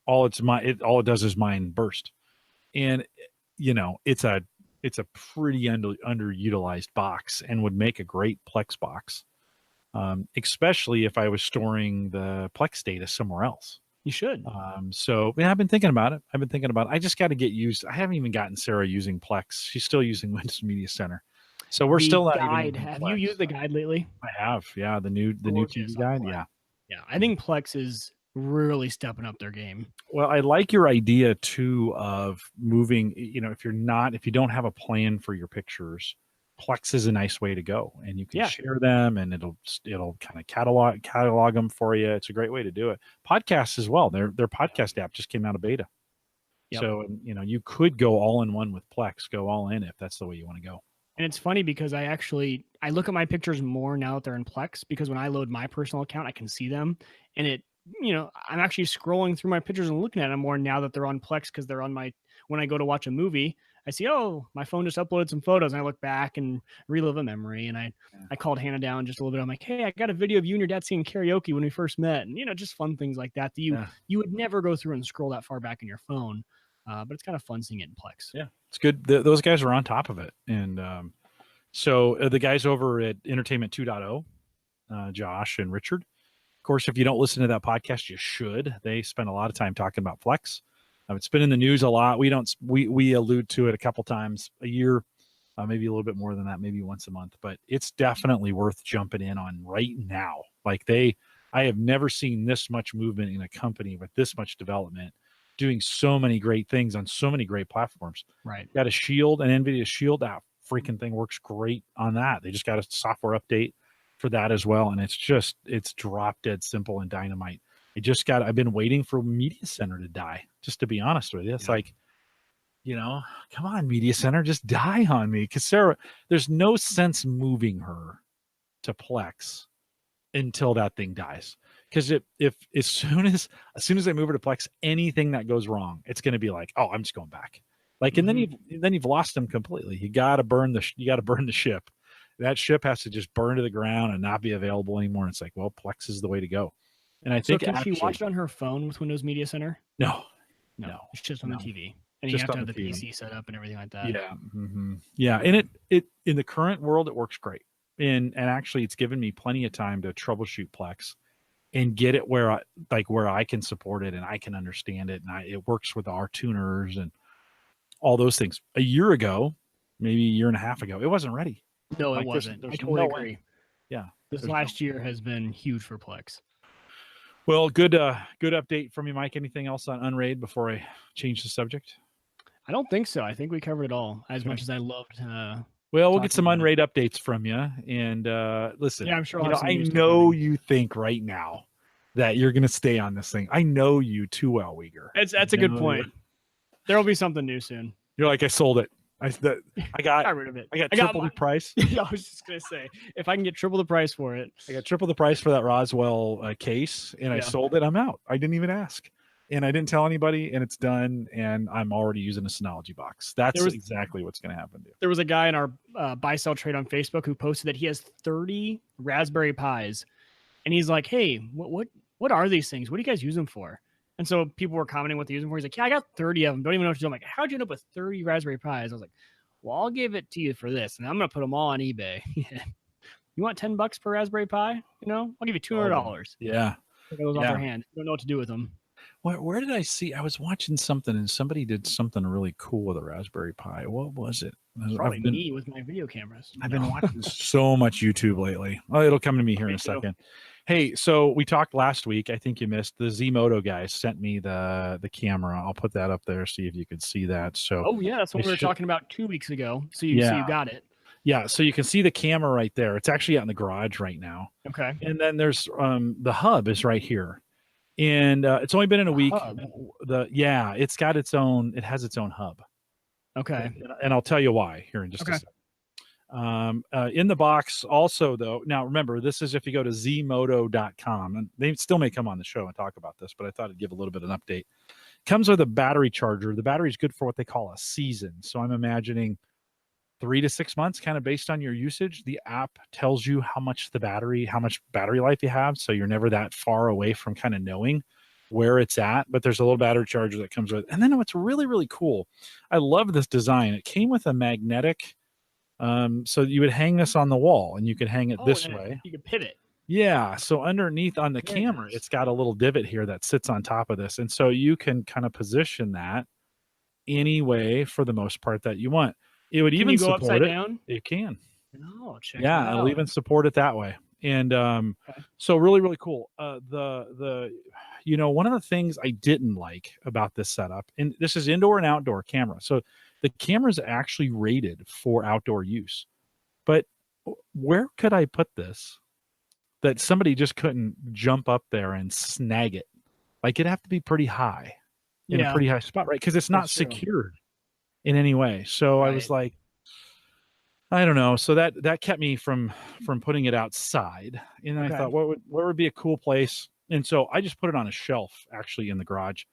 all it does is mine burst, and it's a pretty underutilized box and would make a great Plex box. Especially if I was storing the Plex data somewhere else. You should. So I've been thinking about it. I just got to get used. I haven't even gotten Sarah using Plex. She's still using Windows Media Center. So we're still not even. Have you used the guide lately? I have. Yeah. The new TV guide. Yeah. Yeah. I think Plex is really stepping up their game. Well, I like your idea too of moving, if you don't have a plan for your pictures, Plex is a nice way to go, and you can share them, and it'll kind of catalog them for you. It's a great way to do it. Podcasts as well. Their podcast app just came out of beta. Yep. So, you could go all in one with Plex, go all in if that's the way you want to go. And it's funny because I look at my pictures more now that they're in Plex, because when I load my personal account, I can see them, and I'm actually scrolling through my pictures and looking at them more now that they're on Plex, because they're on when I go to watch a movie, I see, my phone just uploaded some photos, and I look back and relive a memory. And I called Hannah down just a little bit. I'm like, hey, I got a video of you and your dad singing karaoke when we first met. And, just fun things like that you would never go through and scroll that far back in your phone. But it's kind of fun seeing it in Plex. Yeah, it's good. Those guys are on top of it. And so the guys over at Entertainment 2.0, Josh and Richard, of course, if you don't listen to that podcast, you should. They spend a lot of time talking about Plex. It's been in the news a lot. We allude to it a couple times a year, maybe a little bit more than that, maybe once a month, but it's definitely worth jumping in on right now. Like I have never seen this much movement in a company with this much development, doing so many great things on so many great platforms. Right. Got a Shield, an NVIDIA Shield. That freaking thing works great on that. They just got a software update for that as well. And it's drop dead simple and dynamite. I've been waiting for Media Center to die, just to be honest with you. It's like, come on, Media Center, just die on me. Because Sarah, there's no sense moving her to Plex until that thing dies. because if as soon as they move it to Plex, anything that goes wrong, it's going to be like, oh, I'm just going back. Like, and then you've lost them completely. You got to burn the ship. That ship has to just burn to the ground and not be available anymore. And it's like, well, Plex is the way to go. And I think can she watch it on her phone with Windows Media Center? No, it's just on the TV, and just you have to on have the the TV. PC set up and everything like that. Yeah, yeah. And it in the current world, it works great. And actually, it's given me plenty of time to troubleshoot Plex and get it where I can support it and I can understand it, and it works with our tuners and all those things. A year ago, maybe a year and a half ago, it wasn't ready. No, it wasn't. I totally agree. Yeah. This last year has been huge for Plex. Well, good update from you, Mike. Anything else on UNRAID before I change the subject? I don't think so. I think we covered it all. As much as I loved. Well, we'll get some UNRAID updates from you. And listen, yeah, I'm sure. I know you think right now that you're going to stay on this thing. I know you too well, Wieger. That's a good point. There will be something new soon. You're like, I sold it. I got rid of it. I got triple the price. I was just gonna say, if I can get triple the price for it, I got triple the price for that Roswell case, and I sold it. I'm out. I didn't even ask, and I didn't tell anybody, and it's done. And I'm already using a Synology box. That's exactly what's going to happen. There was a guy in our buy sell trade on Facebook who posted that he has 30 Raspberry Pis, and he's like, "Hey, what are these things? What do you guys use them for?" And so people were commenting what they use them for. He's like, yeah, I got 30 of them. Don't even know what to do. I'm like, how'd you end up with 30 Raspberry Pis? I was like, well, I'll give it to you for this. And I'm going to put them all on eBay. You want $10 per Raspberry Pi? I'll give you $200. Yeah. Take those off their hand. You don't know what to do with them. Where did I see? I was watching something and somebody did something really cool with a Raspberry Pi. What was it? Probably me with my video cameras. I've been watching so much YouTube lately. Oh, it'll come to me here in a second. Hey, so we talked last week. I think you missed the Zmodo guys sent me the camera. I'll put that up there, see if you could see that. So, oh yeah, that's what we were talking about 2 weeks ago. So you got it. Yeah, so you can see the camera right there. It's actually out in the garage right now. Okay. And then there's the hub is right here, and it's only been in a week. It's got its own. It has its own hub. Okay. And I'll tell you why here in just a second. In the box also, though, now remember, this is if you go to zmodo.com, and they still may come on the show and talk about this, but I thought I'd give a little bit of an update. Comes with a battery charger. The battery is good for what they call a season. So I'm imagining 3 to 6 months, kind of based on your usage. The app tells you how much battery life you have. So you're never that far away from kind of knowing where it's at, but there's a little battery charger that comes with it. And then what's really, really cool, I love this design. It came with a magnetic, so you would hang this on the wall and you could hang it this way. You could pivot. Yeah. So underneath on the camera, it's got a little divot here that sits on top of this. And so you can kind of position that any way for the most part that you want. It would even support upside down? It can. No, check it out. It'll even support it that way. And so really, really cool. One of the things I didn't like about this setup, and this is indoor and outdoor camera. So the camera is actually rated for outdoor use. But where could I put this that somebody just couldn't jump up there and snag it? Like, it'd have to be pretty high, in a pretty high spot, right? Because it's not secured in any way. So I was like, I don't know. So that kept me from putting it outside. And then I thought, where would be a cool place? And so I just put it on a shelf, actually, in the garage.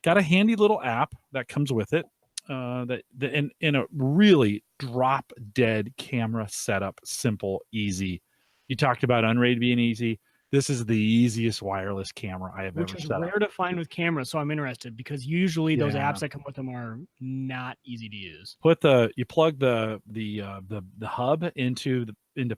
Got a handy little app that comes with it. In a really drop dead camera setup, simple, easy. You talked about UNRAID being easy. This is the easiest wireless camera I have ever set up. Which is rare to find with cameras, so I'm interested, because usually those apps that come with them are not easy to use. You plug the hub into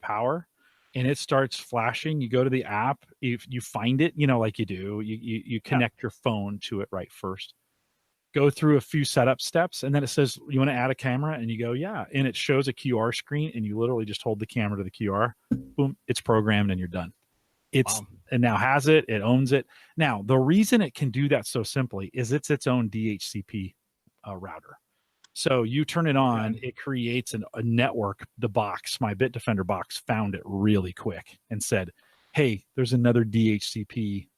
power, and it starts flashing. You go to the app, if you find it, like you do, you connect your phone to it right first. Go through a few setup steps, and then it says you want to add a camera, and you go and it shows a QR screen, and you literally just hold the camera to the QR, boom, it's programmed, and you're done. And now has it owns it. Now the reason it can do that so simply is it's its own DHCP router. So you turn it on, it creates a network. The box, my Bitdefender box, found it really quick and said, hey, there's another DHCP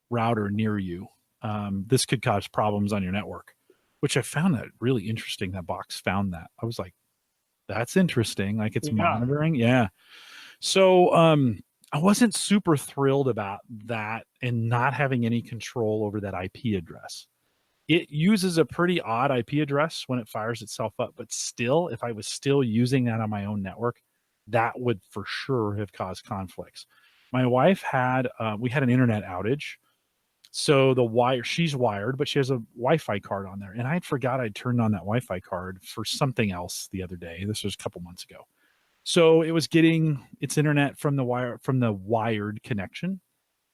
router near you. This could cause problems on your network, which I found that really interesting. That box found that. I was like, that's interesting. Like, it's monitoring. Yeah. So I wasn't super thrilled about that and not having any control over that IP address. It uses a pretty odd IP address when it fires itself up, but still, if I was still using that on my own network, that would for sure have caused conflicts. My wife had, we had an internet outage. So the wire, she's wired, but she has a Wi-Fi card on there. And I forgot I'd turned on that Wi-Fi card for something else the other day. This was a couple months ago. So it was getting its internet from the wired connection.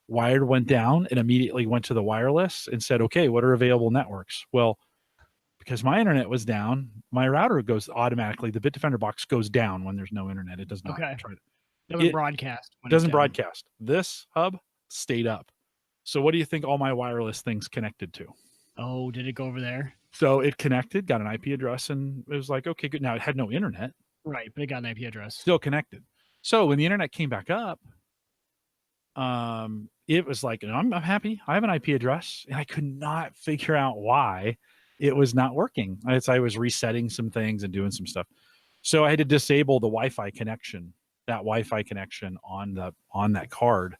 Wired went down and immediately went to the wireless and said, okay, what are available networks? Well, because my internet was down, my router goes automatically. The Bitdefender box goes down when there's no internet. It does not try to. Doesn't broadcast. Doesn't broadcast. This hub stayed up. So what do you think all my wireless things connected to? Oh, did it go over there? So it connected, got an IP address, and it was like, okay, good. Now it had no internet. Right, but it got an IP address. Still connected. So when the internet came back up, it was like, I'm happy. I have an IP address, and I could not figure out why it was not working. I was resetting some things and doing some stuff. So I had to disable the Wi-Fi connection, that Wi-Fi connection on that card,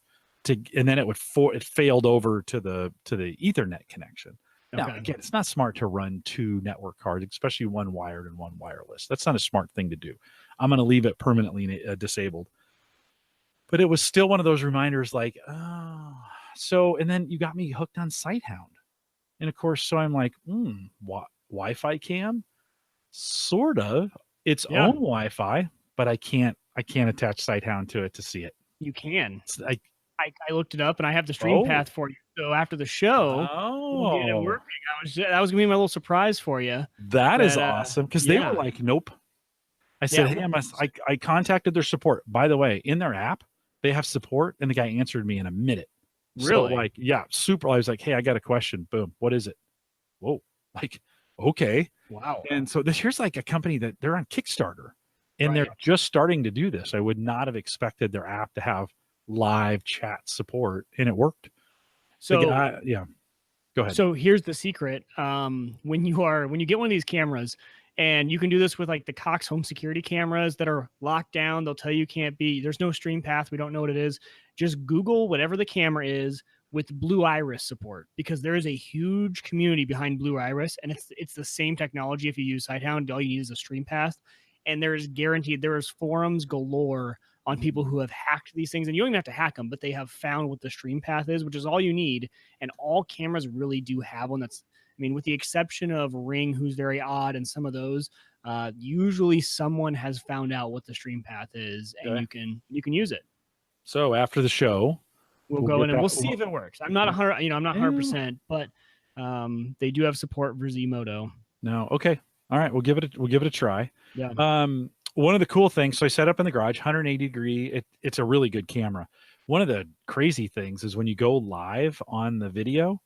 and then it failed over to the Ethernet connection. Now, again, it's not smart to run two network cards, especially one wired and one wireless. That's not a smart thing to do. I'm going to leave it permanently disabled. But it was still one of those reminders like, oh. So, and then you got me hooked on Sighthound. And of course, so I'm like, Wi-Fi cam? Sort of. Its own Wi-Fi, but I can't attach Sighthound to it to see it. You can. I looked it up, and I have the stream path for you. So after the show, we'll get it working. That was gonna be my little surprise for you. That is awesome, because they were like, nope. I said, hey, I contacted their support. By the way, in their app, they have support, and the guy answered me in a minute. Really? So super. I was like, hey, I got a question. Boom. What is it? Whoa. Like, okay. Wow. And so here's like a company that they're on Kickstarter, and they're just starting to do this. I would not have expected their app to have live chat support, and it worked. So go ahead. So here's the secret. When you get one of these cameras, and you can do this with like the Cox home security cameras that are locked down, they'll tell you can't be, there's no stream path, we don't know what it is. Just Google whatever the camera is with Blue Iris support, because there is a huge community behind Blue Iris, and it's the same technology. If you use Sighthound, all you need is a stream path, and there is forums galore on people who have hacked these things, and you don't even have to hack them, but they have found what the stream path is, which is all you need. And all cameras really do have one. With the exception of Ring, who's very odd, and some of those, usually someone has found out what the stream path is, and you can use it. So after the show, we'll go in and we'll see if it works. I'm not 100%, but they do have support for Zmodo. No, okay, all right, we'll give it a try. Yeah. One of the cool things, so I set up in the garage, 180 degree. It's a really good camera. One of the crazy things is when you go live on the video,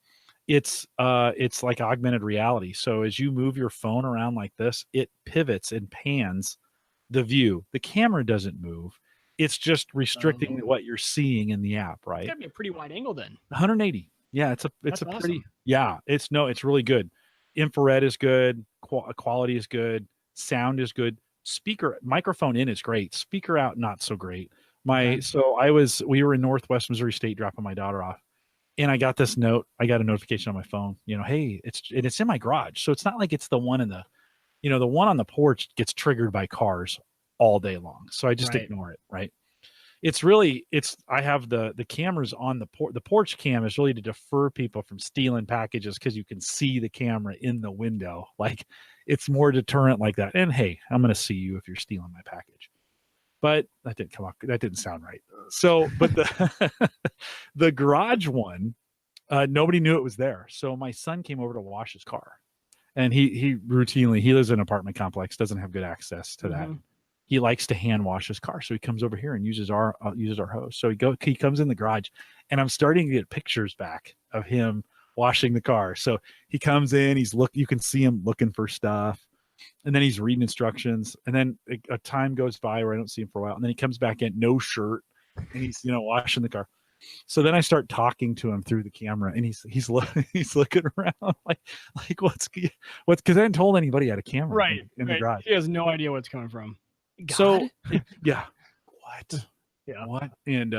it's like augmented reality. So as you move your phone around like this, it pivots and pans the view. The camera doesn't move. It's just restricting what you're seeing in the app, right? It's gotta be a pretty wide angle then. 180. Yeah, it's a awesome. pretty, it's really good. Infrared is good. Quality is good. Sound is good. Microphone in is great. Speaker out, not so great. We were in Northwest Missouri State dropping my daughter off, and I got this note. I got a notification on my phone. Hey, it's in my garage. So it's not like it's the one in the one on the porch gets triggered by cars all day long. So I just ignore it. Right. I have the cameras on the porch cam is really to deter people from stealing packages, because you can see the camera in the window. Like, it's more deterrent like that. And hey, I'm going to see you if you're stealing my package. But that didn't come up. That didn't sound right. So, but the garage one, nobody knew it was there. So my son came over to wash his car, and he routinely, he lives in an apartment complex, doesn't have good access to that. He likes to hand wash his car. So he comes over here and uses our hose. So he comes in the garage, and I'm starting to get pictures back of him washing the car. So he comes in, you can see him looking for stuff, and then he's reading instructions, and then a time goes by where I don't see him for a while, and then he comes back in, no shirt, and he's washing the car. So then I start talking to him through the camera, and he's looking around like what's because I hadn't told anybody I had a camera in the garage. He has no idea what's coming from. God? So what? Yeah. what? And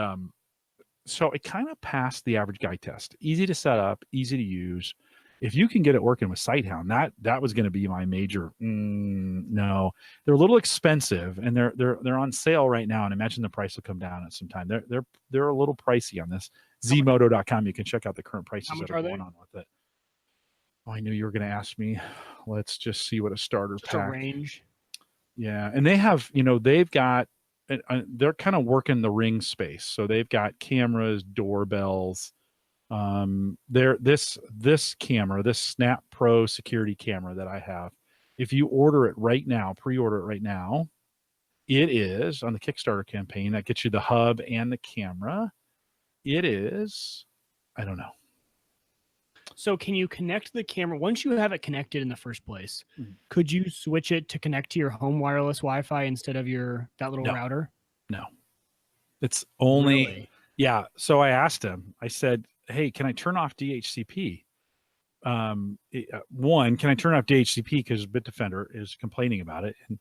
so it kind of passed the average guy test. Easy to set up, easy to use. If you can get it working with Sighthound, that was going to be my major. No, they're a little expensive, and they're on sale right now. And I imagine the price will come down at some time. They're a little pricey on this. Zmodo.com. You can check out the current prices that are going on with it. Oh, I knew you were going to ask me. Let's just see what a starter Just pack. a range. Yeah, and they have, they've got. They're kind of working the Ring space, so they've got cameras, doorbells. This camera, this Snap Pro security camera that I have, if you order it right now, pre-order it right now, it is on the Kickstarter campaign that gets you the hub and the camera. It is, I don't know. So can you connect the camera once you have it connected in the first place? Could you switch it to connect to your home wireless Wi-Fi instead of that little router? No, it's only Really? Yeah. So I asked him. I said, "Hey, can I turn off DHCP? One, can I turn off DHCP because Bitdefender is complaining about it, and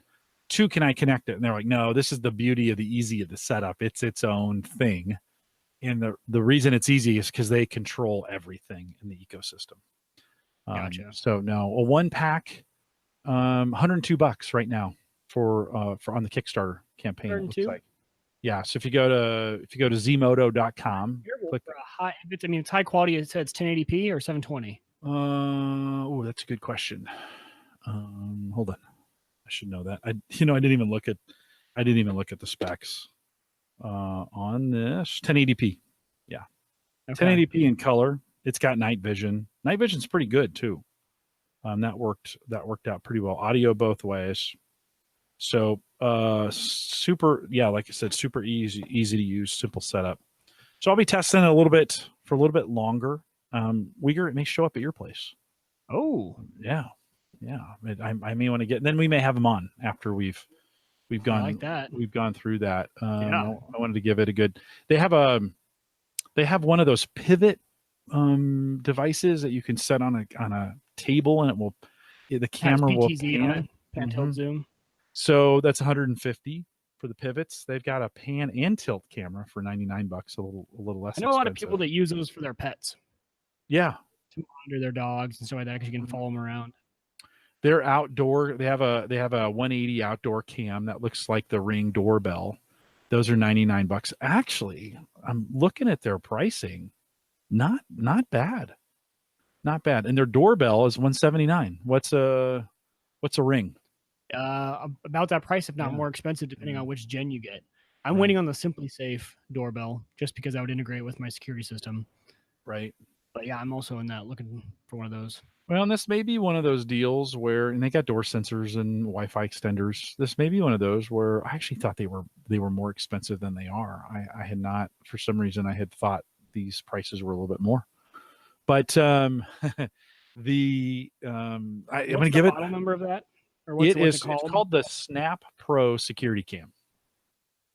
two, can I connect it?" And they're like, "No, this is the beauty of the easy of the setup. It's its own thing." And the reason it's easy is because they control everything in the ecosystem. Gotcha. So no, a one pack, $102 right now for on the Kickstarter campaign. It looks like. Yeah. So if you go to Zmodo.com, click. It's high quality. It says 1080p or 720. Oh, that's a good question. Hold on. I should know that. I didn't even look at the specs. On this 1080p. Yeah. Okay. 1080p in color. It's got night vision. Night vision's pretty good too. That worked out pretty well. Audio both ways. So super, yeah, like I said, super easy to use, simple setup. So I'll be testing it a little bit longer. Wieger, it may show up at your place. Oh. Yeah. I may want to get, then we may have them on after we've gone like that. We've gone through that. I wanted to give it a good. They have one of those pivot devices that you can set on a table, and the camera will pan tilt zoom. So that's 150 for the pivots. They've got a pan and tilt camera for $99, a little less. I know a lot of people that use those for their pets. Yeah, to monitor their dogs and stuff like that because you can follow them around. They're outdoor. They have a 180 outdoor cam that looks like the Ring doorbell. Those are $99. Actually, I'm looking at their pricing. Not bad. Not bad. And their doorbell is $179. What's a Ring? About that price, if not more expensive, depending on which gen you get. I'm waiting on the Simply Safe doorbell just because I would integrate with my security system. Right. But yeah, I'm also in that looking for one of those. Well, and this may be one of those deals where, and they got door sensors and Wi-Fi extenders. This may be one of those where I actually thought they were more expensive than they are. I had not, for some reason, I had thought these prices were a little bit more. But I'm going to give it. Model number of that? Or what's it called? It's called the Snap Pro Security Cam.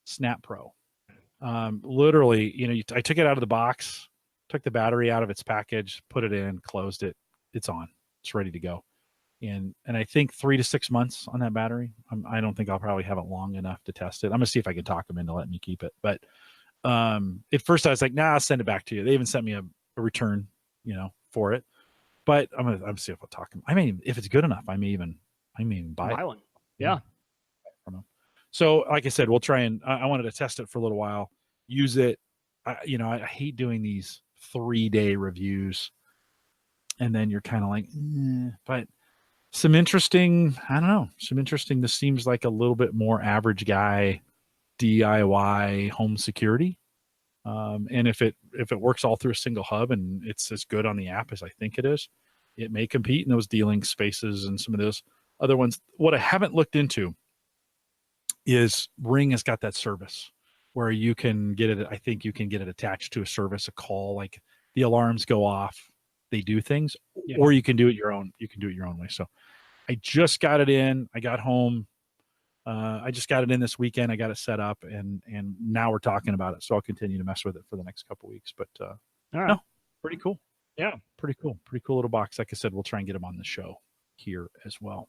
Snap Pro. Literally, I took it out of the box, took the battery out of its package, put it in, closed it. It's on. It's ready to go. And I think 3 to 6 months on that battery. I don't think I'll probably have it long enough to test it. I'm gonna see if I can talk them into letting me keep it. But at first I was like, nah, I'll send it back to you. They even sent me a return, for it. But I'm gonna see if I'll talk them. I mean, if it's good enough, I may even buy one. Yeah. So like I said, we'll try and I wanted to test it for a little while, use it. I hate doing these 3-day reviews. And then you're kind of like, but some interesting, this seems like a little bit more average guy DIY home security. And if it works all through a single hub and it's as good on the app as I think it is, it may compete in those dealing spaces and some of those other ones. What I haven't looked into is Ring has got that service where you can get it. I think you can get it attached to a service, a call, like the alarms go off. They do things, or you can do it your own. You can do it your own way. So I just got it in. I got home. I just got it in this weekend. I got it set up, and now we're talking about it. So I'll continue to mess with it for the next couple of weeks. But no, pretty cool. Yeah, pretty cool. Pretty cool little box. Like I said, we'll try and get them on the show. here as well.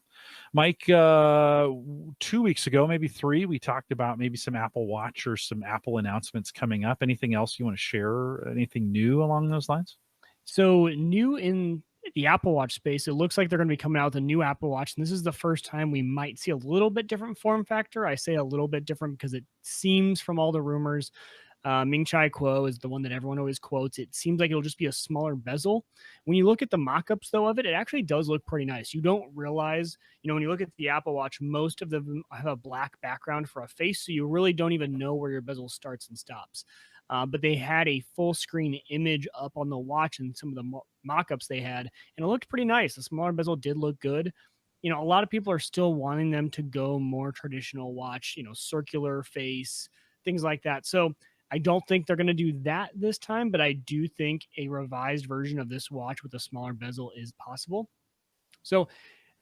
Mike, 2 weeks ago, maybe 3, we talked about maybe some Apple Watch or some Apple announcements coming up. Anything else you want to share? Anything new along those lines? So new in the Apple Watch space, it looks like they're going to be coming out with a new Apple Watch, and this is the first time we might see a little bit different form factor. I say a little bit different because it seems from all the rumors, Ming Chi Kuo is the one that everyone always quotes. It seems like it'll just be a smaller bezel. When you look at the mock-ups, though, of it, it actually does look pretty nice. You don't realize, when you look at the Apple Watch, most of them have a black background for a face, so you really don't even know where your bezel starts and stops. But they had a full screen image up on the watch and some of the mock-ups they had, and it looked pretty nice. The smaller bezel did look good. A lot of people are still wanting them to go more traditional watch, circular face, things like that. So I don't think they're going to do that this time, but I do think a revised version of this watch with a smaller bezel is possible. So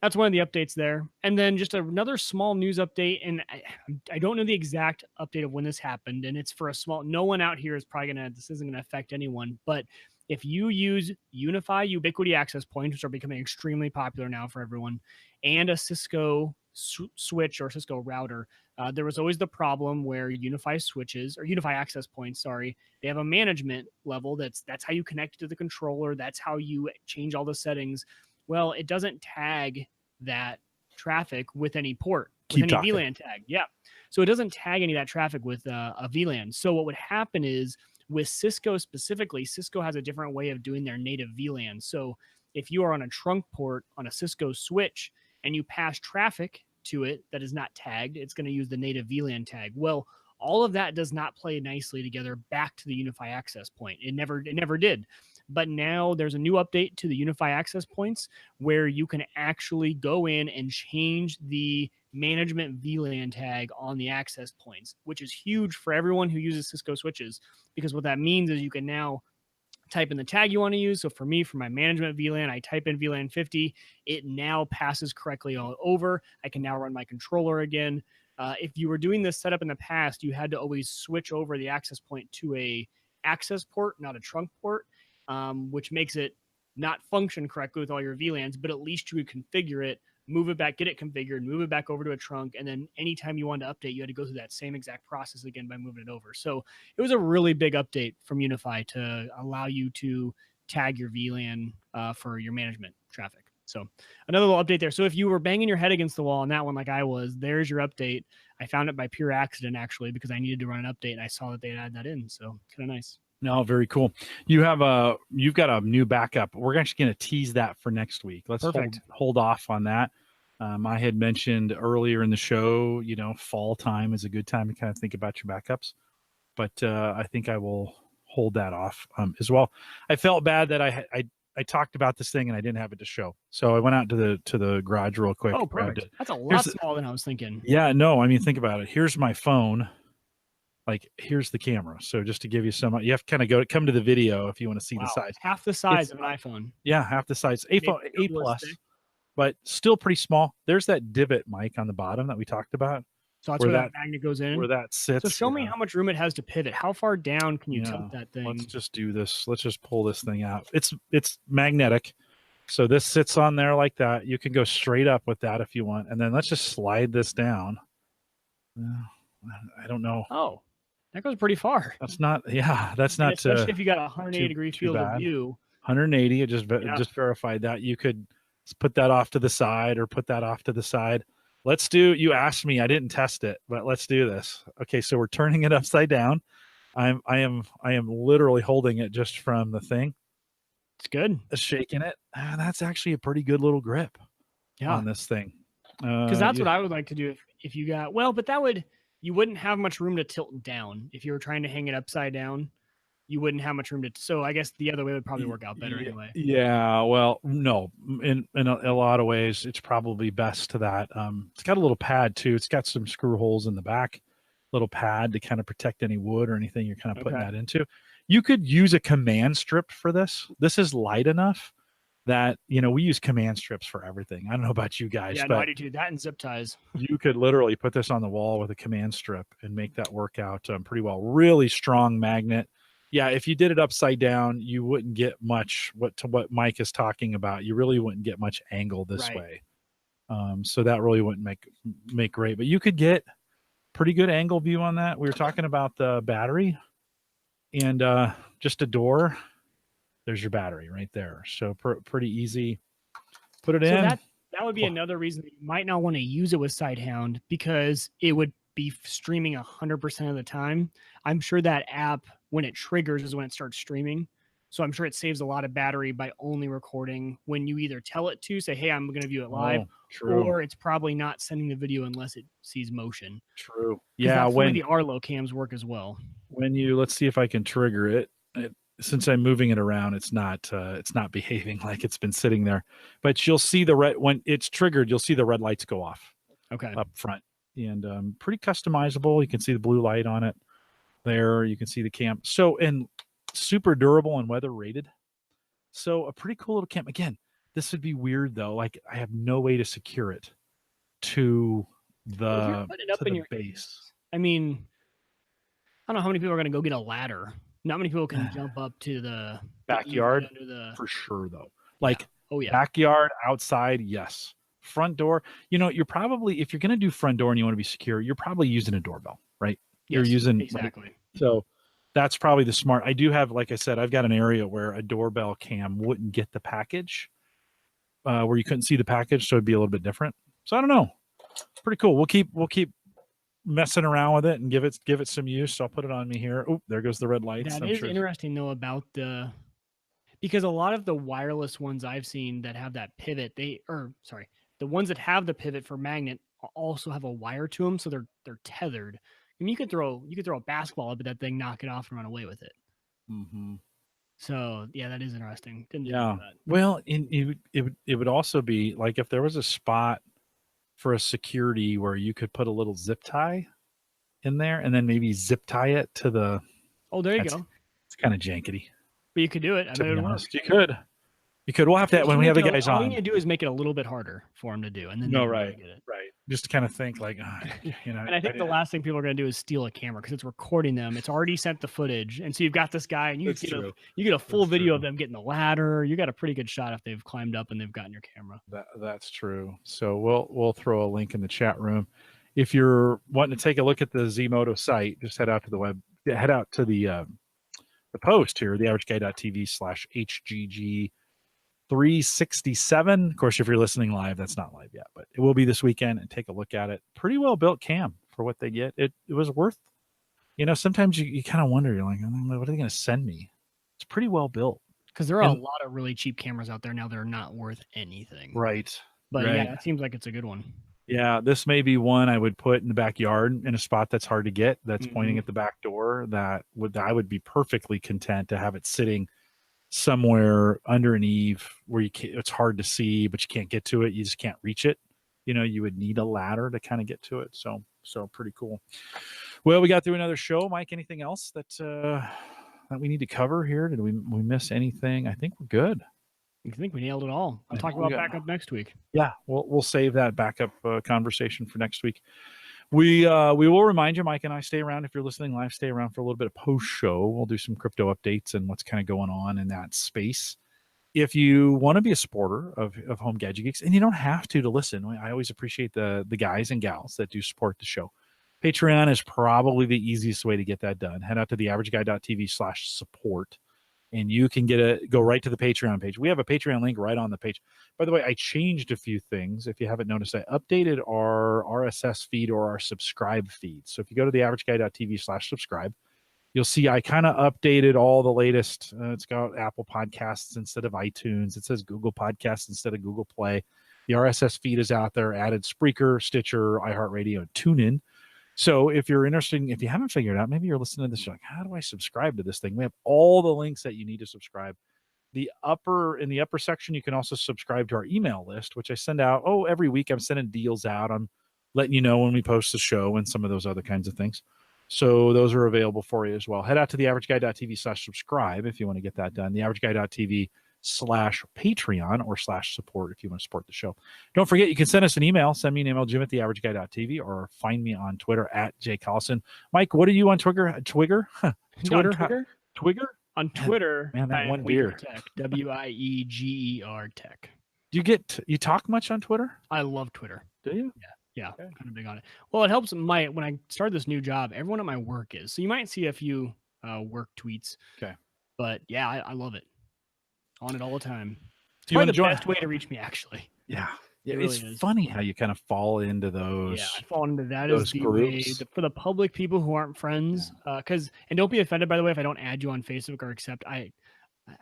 that's one of the updates there. And then just another small news update. And I don't know the exact update of when this happened. And it's for a small, no one out here is probably this isn't going to affect anyone. But if you use UniFi Ubiquiti access points, which are becoming extremely popular now for everyone, and a Cisco switch or Cisco router, there was always the problem where UniFi switches or UniFi access points, they have a management level. That's how you connect to the controller. That's how you change all the settings. Well, it doesn't tag that traffic with any port, with any VLAN tag. Yeah. So it doesn't tag any of that traffic with a VLAN. So what would happen is with Cisco specifically, Cisco has a different way of doing their native VLAN. So if you are on a trunk port on a Cisco switch and you pass traffic to it that is not tagged, it's going to use the native VLAN tag. Well, all of that does not play nicely together back to the UniFi access point. It never did. But now there's a new update to the UniFi access points where you can actually go in and change the management VLAN tag on the access points, which is huge for everyone who uses Cisco switches, because what that means is you can now type in the tag you want to use. So for me, for my management VLAN, I type in VLAN 50. It now passes correctly all over. I can now run my controller again. If you were doing this setup in the past, you had to always switch over the access point to a access port, not a trunk port, which makes it not function correctly with all your VLANs, but at least you would configure it, move it back, get it configured, move it back over to a trunk, and then anytime you wanted to update, you had to go through that same exact process again by moving it over. So it was a really big update from UniFi to allow you to tag your VLAN for your management traffic. So another little update there. So if you were banging your head against the wall on that one like I was, there's your update. I found it by pure accident, actually, because I needed to run an update, and I saw that they had added that in. So kind of nice. No, very cool. You've got a new backup. We're actually going to tease that for next week. Let's hold off on that. I had mentioned earlier in the show, fall time is a good time to kind of think about your backups, but I think I will hold that off as well. I felt bad that I talked about this thing and I didn't have it to show, so I went out to the garage real quick. Oh, perfect. That's a lot smaller than I was thinking. Yeah, no, I mean, think about it. Here's my phone. Like, here's the camera. So just to give you some, you have to kind of come to the video if you want to see the size. Half the size of an iPhone. Yeah, half the size. 8 Plus, but still pretty small. There's that divot, Mike, on the bottom that we talked about. So that's where that magnet goes in. Where that sits. So show me how much room it has to pivot. How far down can you tilt that thing? Let's just do this. Let's just pull this thing out. It's magnetic. So this sits on there like that. You can go straight up with that if you want. And then let's just slide this down. I don't know. Oh. That goes pretty far. That's not, especially if you got a 180-degree field of view. 180, just verified that. You could put that off to the side or put that off to the side. You asked me, I didn't test it, but let's do this. Okay, so we're turning it upside down. I am literally holding it just from the thing. It's good. Shaking it. That's actually a pretty good little grip on this thing. Because that's what I would like to do if you got, but you wouldn't have much room to tilt down. If you were trying to hang it upside down, you wouldn't have much room to. So I guess the other way would probably work out better anyway. Yeah. Well, no, in a lot of ways, it's probably best to that. It's got a little pad too. It's got some screw holes in the back, little pad to kind of protect any wood or anything you're kind of putting that into. You could use a command strip for this. This is light enough that, we use command strips for everything. I don't know about you guys, but I do too. That and zip ties. You could literally put this on the wall with a command strip and make that work out pretty well. Really strong magnet. Yeah, if you did it upside down, you wouldn't get much what Mike is talking about. You really wouldn't get much angle this Right. way. So that really wouldn't make great, but you could get pretty good angle view on that. We were talking about the battery and just a door. There's your battery right there. So pretty easy. Put it So in. that would be another reason that you might not want to use it with Sighthound, because it would be streaming 100% of the time. I'm sure that app, when it triggers, is when it starts streaming. So I'm sure it saves a lot of battery by only recording when you either tell it to say, hey, I'm going to view it live, or it's probably not sending the video unless it sees motion. True. Yeah. Yeah. That's the way the Arlo cams work as well. When you, let's see if I can trigger it. Since I'm moving it around, it's not behaving like it's been sitting there, but you'll see the red, when it's triggered, you'll see the red lights go off. Okay. Up front, and pretty customizable. You can see the blue light on it there. You can see the cam. So, and super durable and weather rated. So a pretty cool little cam. Again, this would be weird though. Like I have no way to secure it to the, base. I mean, I don't know how many people are going to go get a ladder. Not many people can jump up to the backyard for sure though. Like backyard, outside, yes. Front door, you're probably, if you're going to do front door and you want to be secure, you're probably using a doorbell, right? You're using exactly. Right? So that's probably the smart. I do have, like I said, I've got an area where a doorbell cam wouldn't get the package, where you couldn't see the package, so it'd be a little bit different. So I don't know. Pretty cool. We'll keep messing around with it and give it some use. So I'll put it on me here. Oh, there goes the red lights. That is interesting though about because a lot of the wireless ones I've seen that have that pivot, the ones that have the pivot for magnet also have a wire to them, so they're tethered. I mean, you could throw a basketball up at that thing, knock it off, and run away with it. Mm-hmm. So yeah, that is interesting. Didn't think of that. Well, it would also be like if there was a spot for a security where you could put a little zip tie in there and then maybe zip tie it to the. Oh, there you go. It's kind of jankety. But you could do it. I mean, You could. We'll have to when we have the guys on. All you need to do is make it a little bit harder for them to do, and then right. Just to kind of think like, And I think the last thing people are going to do is steal a camera because it's recording them. It's already sent the footage, and so you've got this guy, and you get a full video of them getting the ladder. You got a pretty good shot if they've climbed up and they've gotten your camera. That's true. So we'll throw a link in the chat room. If you're wanting to take a look at the Zmodo site, just head out to the post here, theaverageguy.tv/HGG 367. Of course, if you're listening live, that's not live yet, but it will be this weekend, and take a look at it. Pretty well built cam for what they get. It was worth, sometimes you kind of wonder, you're like, what are they going to send me? It's pretty well built. Because there are a lot of really cheap cameras out there now that are not worth anything. Right. But yeah, it seems like it's a good one. Yeah, this may be one I would put in the backyard in a spot that's hard to get, that's pointing at the back door. I would be perfectly content to have it sitting somewhere under an eave where it's hard to see, but you can't get to it. You just can't reach it. You would need a ladder to kind of get to it. So pretty cool. Well, we got through another show. Mike, anything else that we need to cover here? Did we miss anything? I think we're good. I think we nailed it all. I'll talk about backup next week. Yeah, we'll save that backup conversation for next week. We will remind you, Mike and I, stay around. If you're listening live, stay around for a little bit of post show. We'll do some crypto updates and what's kind of going on in that space. If you want to be a supporter of Home Gadget Geeks, and you don't have to listen, I always appreciate the guys and gals that do support the show. Patreon is probably the easiest way to get that done. Head out to theaverageguy.tv/support. And you can go right to the Patreon page. We have a Patreon link right on the page. By the way, I changed a few things. If you haven't noticed, I updated our RSS feed or our subscribe feed. So if you go to theaverageguy.tv/subscribe, you'll see I kind of updated all the latest. It's got Apple Podcasts instead of iTunes. It says Google Podcasts instead of Google Play. The RSS feed is out there. Added Spreaker, Stitcher, iHeartRadio, and TuneIn. So if you're interested, if you haven't figured out, maybe you're listening to this, you're like, how do I subscribe to this thing? We have all the links that you need to subscribe. In the upper section, you can also subscribe to our email list, which I send out. Every week I'm sending deals out. I'm letting you know when we post the show and some of those other kinds of things. So those are available for you as well. Head out to theaverageguy.tv/subscribe if you want to get that done. theaverageguy.tv/Patreon or /support if you want to support the show. Don't forget, you can send us an email. Send me an email, Jim@theaverageguy.tv, or find me on Twitter @JCollison. Mike, what are you on Twitter? Twitter? Twigger? On Twitter, Man, that I am one Wieger beer. Tech. Wieger Tech. Do you talk much on Twitter? I love Twitter. Do you? Yeah, Okay. kind of big on it. Well, it helps when I started this new job, everyone at my work is. So you might see a few work tweets. Okay. But yeah, I love it. On it all the time. Do you Probably the enjoy best way to reach me, actually. Yeah. It It's really is. funny how you kind of fall into Yeah, I those fall into that as the way groups. for the public people who aren't friends. And don't be offended, by the way, if I don't add you on Facebook or accept. I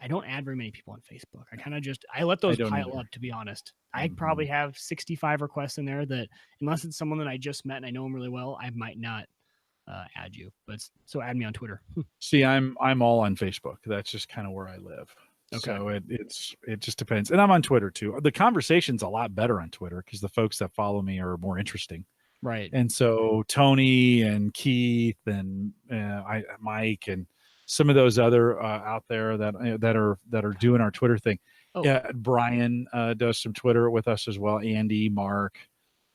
don't add very many people on Facebook. I kind of I let those don't pile either. up, to be honest. I probably have 65 requests in there that, unless it's someone that I just met and I know them really well, I might not add you. But so add me on Twitter. See, I'm all on Facebook. That's just kind of where I live. Okay. So it just depends. And I'm on Twitter too. The conversation's a lot better on Twitter because the folks that follow me are more interesting. Right. And so Tony and Keith and Mike and some of those other out there that are doing our Twitter thing. Oh. Yeah, Brian does some Twitter with us as well. Andy, Mark,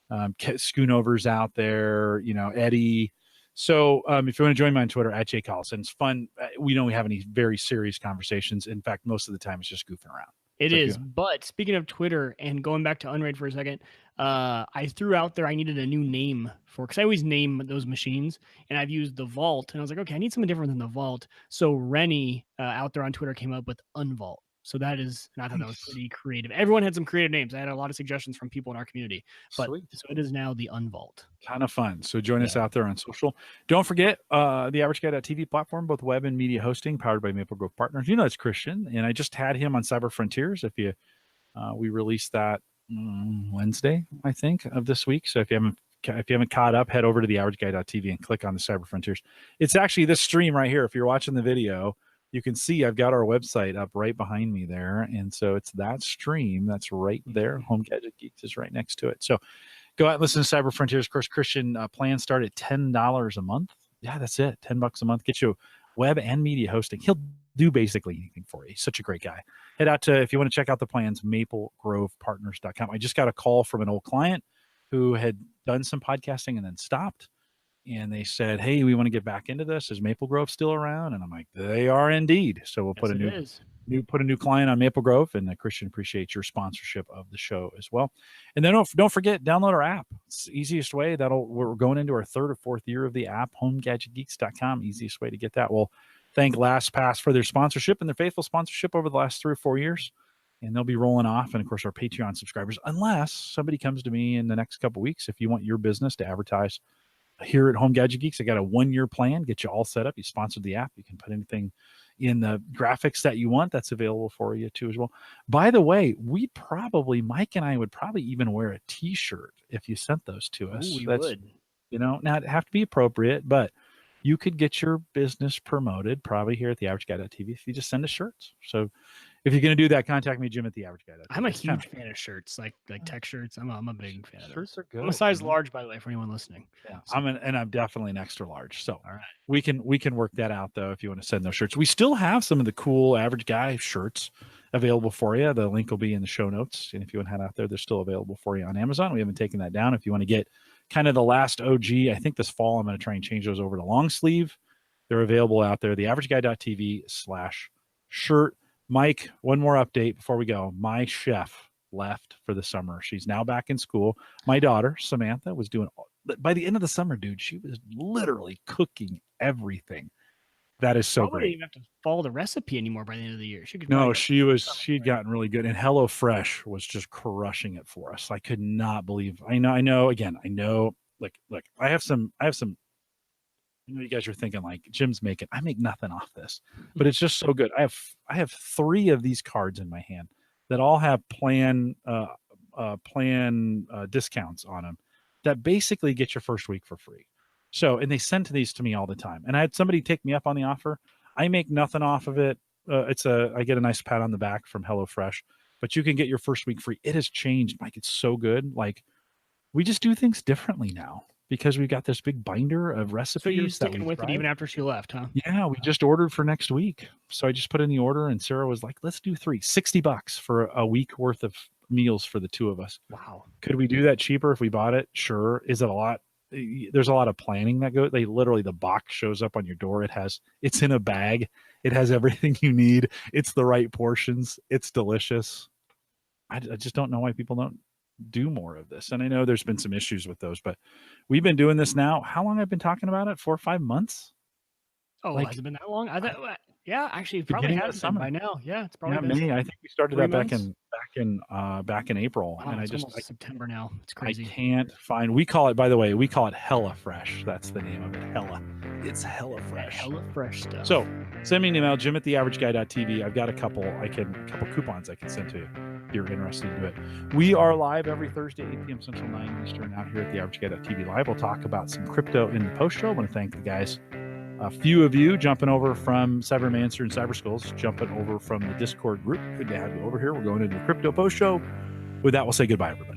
Schoonover's out there. Eddie. So if you want to join me on Twitter at Collison, it's fun. We don't have any very serious conversations. In fact, most of the time it's just goofing around. It is. But speaking of Twitter and going back to UNRAID for a second, I threw out there I needed a new name because I always name those machines, and I've used the Vault, and I was like, okay, I need something different than the Vault. So Rennie out there on Twitter came up with Unvault. So that is, and I thought that was pretty creative. Everyone had some creative names. I had a lot of suggestions from people in our community. But Sweet. So it is now the Unvault. Kind of fun. So join us out there on social. Don't forget the AverageGuy.tv platform, both web and media hosting, powered by Maple Grove Partners. It's Christian, and I just had him on Cyber Frontiers. We released that Wednesday, I think, of this week. So if you haven't caught up, head over to the AverageGuy.tv and click on the Cyber Frontiers. It's actually this stream right here. If you're watching the video, you can see I've got our website up right behind me there. And so it's that stream that's right there. Home Gadget Geeks is right next to it. So go out and listen to Cyber Frontiers. Of course, Christian plans start at $10 a month. Yeah, that's it. $10 a month. Get you web and media hosting. He'll do basically anything for you. He's such a great guy. Head out to, if you want to check out the plans, maplegrovepartners.com. I just got a call from an old client who had done some podcasting and then stopped. And they said, hey, we want to get back into this. Is Maple Grove still around? And I'm like, they are indeed. So we'll put a new client on Maple Grove. And Christian, appreciate your sponsorship of the show as well. And then don't forget, download our app. It's the easiest way. We're going into our third or fourth year of the app, homegadgetgeeks.com. Easiest way to get that. We'll thank LastPass for their sponsorship and their faithful sponsorship over the last 3 or 4 years. And they'll be rolling off. And of course, our Patreon subscribers, unless somebody comes to me in the next couple of weeks, if you want your business to advertise here at Home Gadget Geeks, I got a 1-year plan, get you all set up. You sponsored the app. You can put anything in the graphics that you want. That's available for you too as well. By the way, Mike and I would probably even wear a t-shirt if you sent those to us. Ooh, we would. Now it'd have to be appropriate, but you could get your business promoted probably here at the AverageGuy.tv if you just send us shirts. So if you're going to do that, contact me, Jim, at the AverageGuy.tv. I'm a huge fan of shirts, like tech shirts. I'm a big fan of those. Shirts are good. I'm a size large, by the way, for anyone listening. Yeah, so. I'm definitely an extra large. So all right, we can work that out though if you want to send those shirts. We still have some of the cool Average Guy shirts available for you. The link will be in the show notes, and if you want to head out there, they're still available for you on Amazon. We haven't taken that down. If you want to get kind of the last OG, I think this fall I'm going to try and change those over to long sleeve. They're available out there. TheAverageGuy.tv/shirt. Mike, one more update before we go. My chef left for the summer. She's now back in school. My daughter, Samantha, was doing, by the end of the summer, dude, she was literally cooking everything. That is so great. great. Didn't even have to follow the recipe anymore by the end of the year. She'd gotten really good. And HelloFresh was just crushing it for us. I could not believe, I know, look, I have some, you guys are thinking like Jim's making, I make nothing off this, but it's just so good. I have 3 of these cards in my hand that all have plan discounts on them that basically get your first week for free. So, and they send these to me all the time. And I had somebody take me up on the offer. I make nothing off of it. I get a nice pat on the back from HelloFresh, but you can get your first week free. It has changed, Mike. It's so good. Like, we just do things differently now because we've got this big binder of recipes. So you're sticking with it even after she left, huh? Yeah, we just ordered for next week. So I just put in the order, and Sarah was like, let's do 3, $60 for a week worth of meals for the 2 of us. Wow. Could we do that cheaper if we bought it? Sure. Is it a lot? there's a lot of planning that goes. The box shows up on your door. It's in a bag. It has everything you need. It's the right portions. It's delicious. I just don't know why people don't do more of this. And I know there's been some issues with those, but we've been doing this now. How long I've been talking about it? 4 or 5 months? Oh, has it been that long? Yeah, actually, it probably has been by now. Yeah, it's probably been. May. I think we started that back in April, wow, and it's almost September now. It's crazy. I can't find. We call it, by the way, Hella Fresh. That's the name of it. Hella. It's Hella Fresh. Hella Fresh stuff. So send me an email, jim@theaverageguy.tv. I've got a couple coupons I can send to you if you're interested in it. We are live every Thursday, 8 p.m. Central, 9 Eastern, out here at theaverageguy.tv live. We'll talk about some crypto in the post show. I want to thank the guys. A few of you jumping over from Cybermancer and Cyber Schools, jumping over from the Discord group. Good to have you over here. We're going into the crypto post show. With that, we'll say goodbye, everybody.